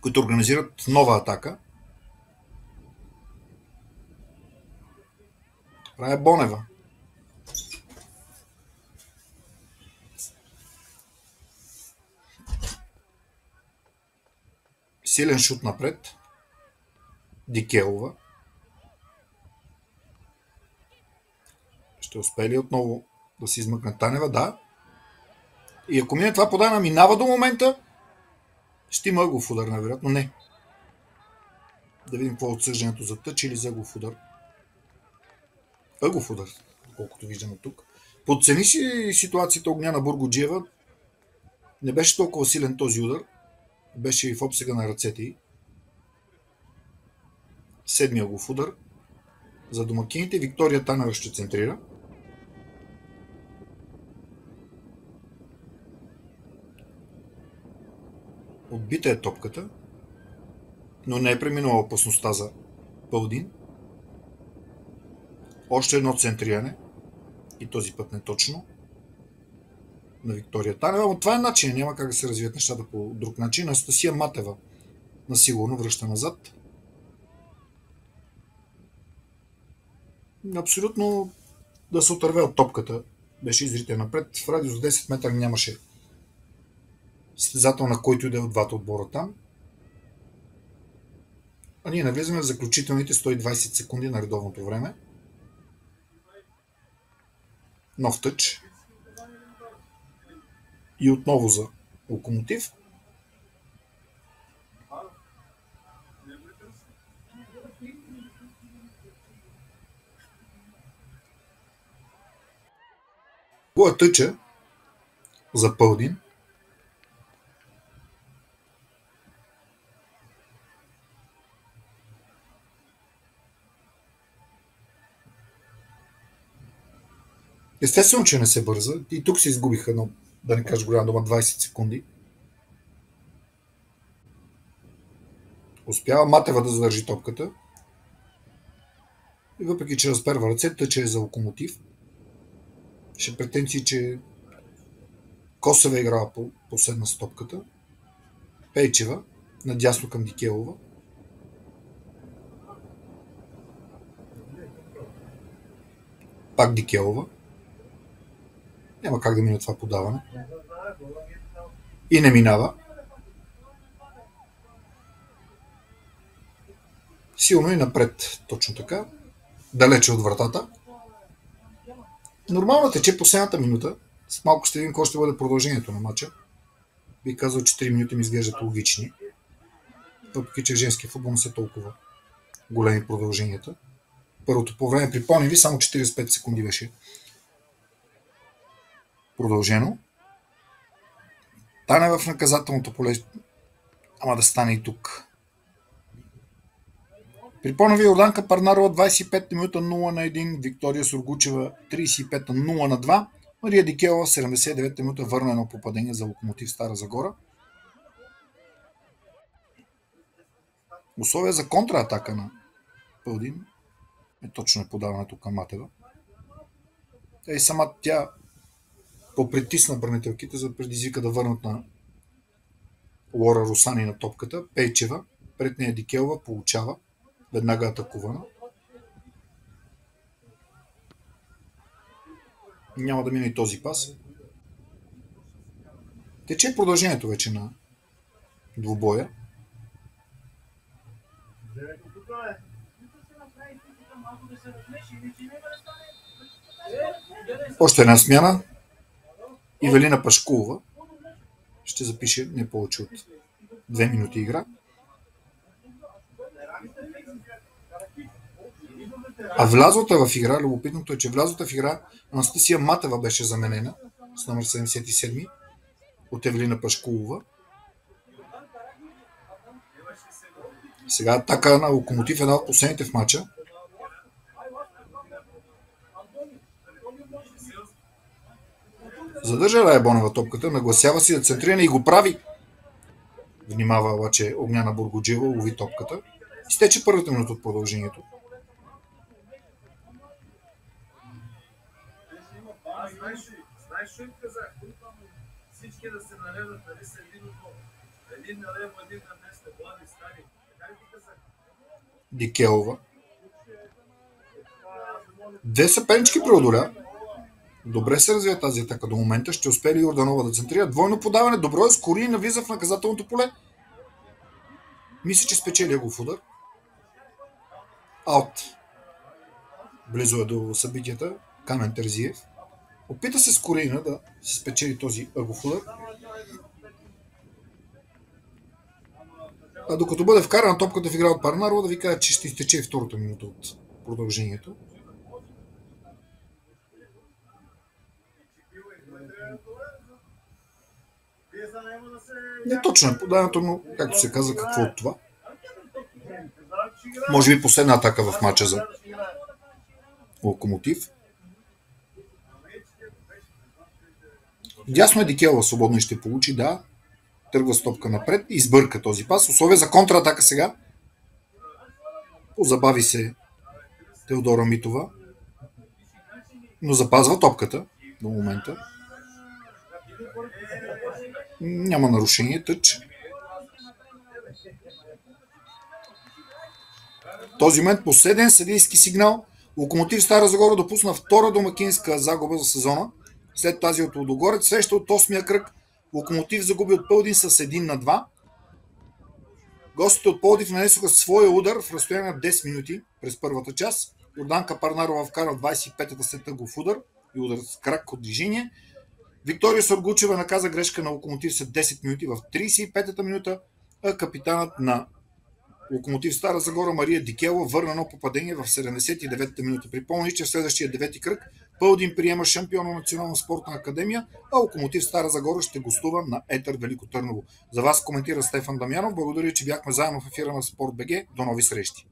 които организират нова атака. Това е Бонева. Силен шут напред. Дикелова. Ще успее ли отново да се измъкне Танева? Да. И ако мине това подана минава до момента, ще има ъгов удар, невероятно. Не. Да видим какво е отсъждането за тъч или за ъгов удар. Ъгов удар, колкото виждаме тук. Подцени си ситуацията Огняна Бургуджиева. Не беше толкова силен този удар. Беше и в обсега на ръцете й. Седмия ъгов удар. За домакините Виктория Танева ще центрира. Отбита е топката, но не е преминала опасността за Пълдин. Още едно центриране. И този път не точно. На Виктория Танева. Но това е начин. Няма как да се развият нещата по друг начин. Анастасия Матева насигурно връща назад. Абсолютно да се отърве от топката. Беше изритен напред. В радиус 10 метра нямаше състезател, на който и да е от двата отбора там. А ние навлизаме в заключителните 120 секунди на редовното време. Нов тъч. И отново за Локомотив. Кой е тъча за Пълдин? Естествено, че не се бърза. И тук се изгубиха, но да не кажа голяма дума, 20 секунди. Успява Матева да задържи топката. И въпреки, че разперва ръце, тъча е за Локомотив. Ще претенции, че Косева играла по последна с топката. Пейчева, надясно към Дикелова. Пак Дикелова. Няма как да мине това подаване. И не минава. Силно и напред, точно така. Далече от вратата. Нормално тече последната минута. С малко ще видим какво ще бъде продължението на матча. Би казал, че 3 минути ми изглеждат логични. Въпреки, че женски футбол не са толкова големи продълженията. Първото по време, припомням ви, само 45 секунди беше продължено. Танева в наказателното поле, ама да стане и тук. Припомням ви, Йорданка Парнарова 25 минута 0 на 1, Виктория Сургучева 35 на 0 на 2, Мария Дикелова 79 минута върна едно попадение за Локомотив Стара Загора. Условия за контратака на Пълдин. Точно е подаването към Матева. И сама тя попритисна бранителките, за да предизвика да върнат на Лора Русани на топката. Пейчева, пред нея Дикелова, получава. Веднага атакувана. Няма да мине и този пас. Тече продължението вече на двубоя. Още една смяна. Ивелина Пашкулова ще запише не повече от 2 минути игра. А влязлата в игра, любопитното е, че влязлата в игра Анастасия Матева беше заменена с номер 77 от Евелина Пашкулова. Сега атака на Локомотив, една от последните в матча. Задържа Райбонева топката, нагласява си да центрира и го прави. Внимава обаче Огняна Бургоджиева, лови топката. Изтече първата минута от продължението. Знаеш, що им казах? Всички да се налеват, нали са един налево, един на место, млади, стари. Така ли ти казах? Дикелова. Две съпернички преодоля. Добре се развива тази атака до момента. Ще успее ли Йорданова да центрира? Двойно подаване. Добро е. Скори навлиза в наказателното поле. Мисля, че спечели ъгов удар. Аут. Близо е до събитията. Камен Терзиев. Опита се Скорина да си спечели този ъгов удар. А докато бъде вкарана топката в игра от Парнарова, да ви кажа, че ще изтече втората минута от продължението. Не точно е подаването, но както се казва, какво от това? Може би последна атака в матча за Локомотив. Дясно е Дикелова свободно и ще получи, да. Тръгва с топка напред и избърка този пас. Условие за контратака сега. Позабави се Теодора Митова, но запазва топката до момента. Няма нарушение, тъч. В този момент последен съдийски сигнал. Локомотив Стара Загора допусна втора домакинска загуба за сезона. След тази от Лудогорец, среща от 8-я кръг. Локомотив загуби от Пълдин с 1-2. Гостите от Пловдив нанесоха своя удар в разстояние на 10 минути през първата част. Йорданка Парнарова вкара в 25-та след ъгов удар и удар с крак от движение. Виктория Соргучева наказа грешка на Локомотив след 10 минути в 35-та минута, а капитанът на Локомотив Стара Загора Мария Дикела върна едно попадение в 79-та минута. Припомни, че в следващия 9-ти кръг Пълдин приема шампиона на Национална спортна академия, а Локомотив Стара Загора ще гостува на Етър Велико Търново. За вас коментира Стефан Дамянов. Благодаря, че бяхме заедно в ефира на Спорт БГ. До нови срещи!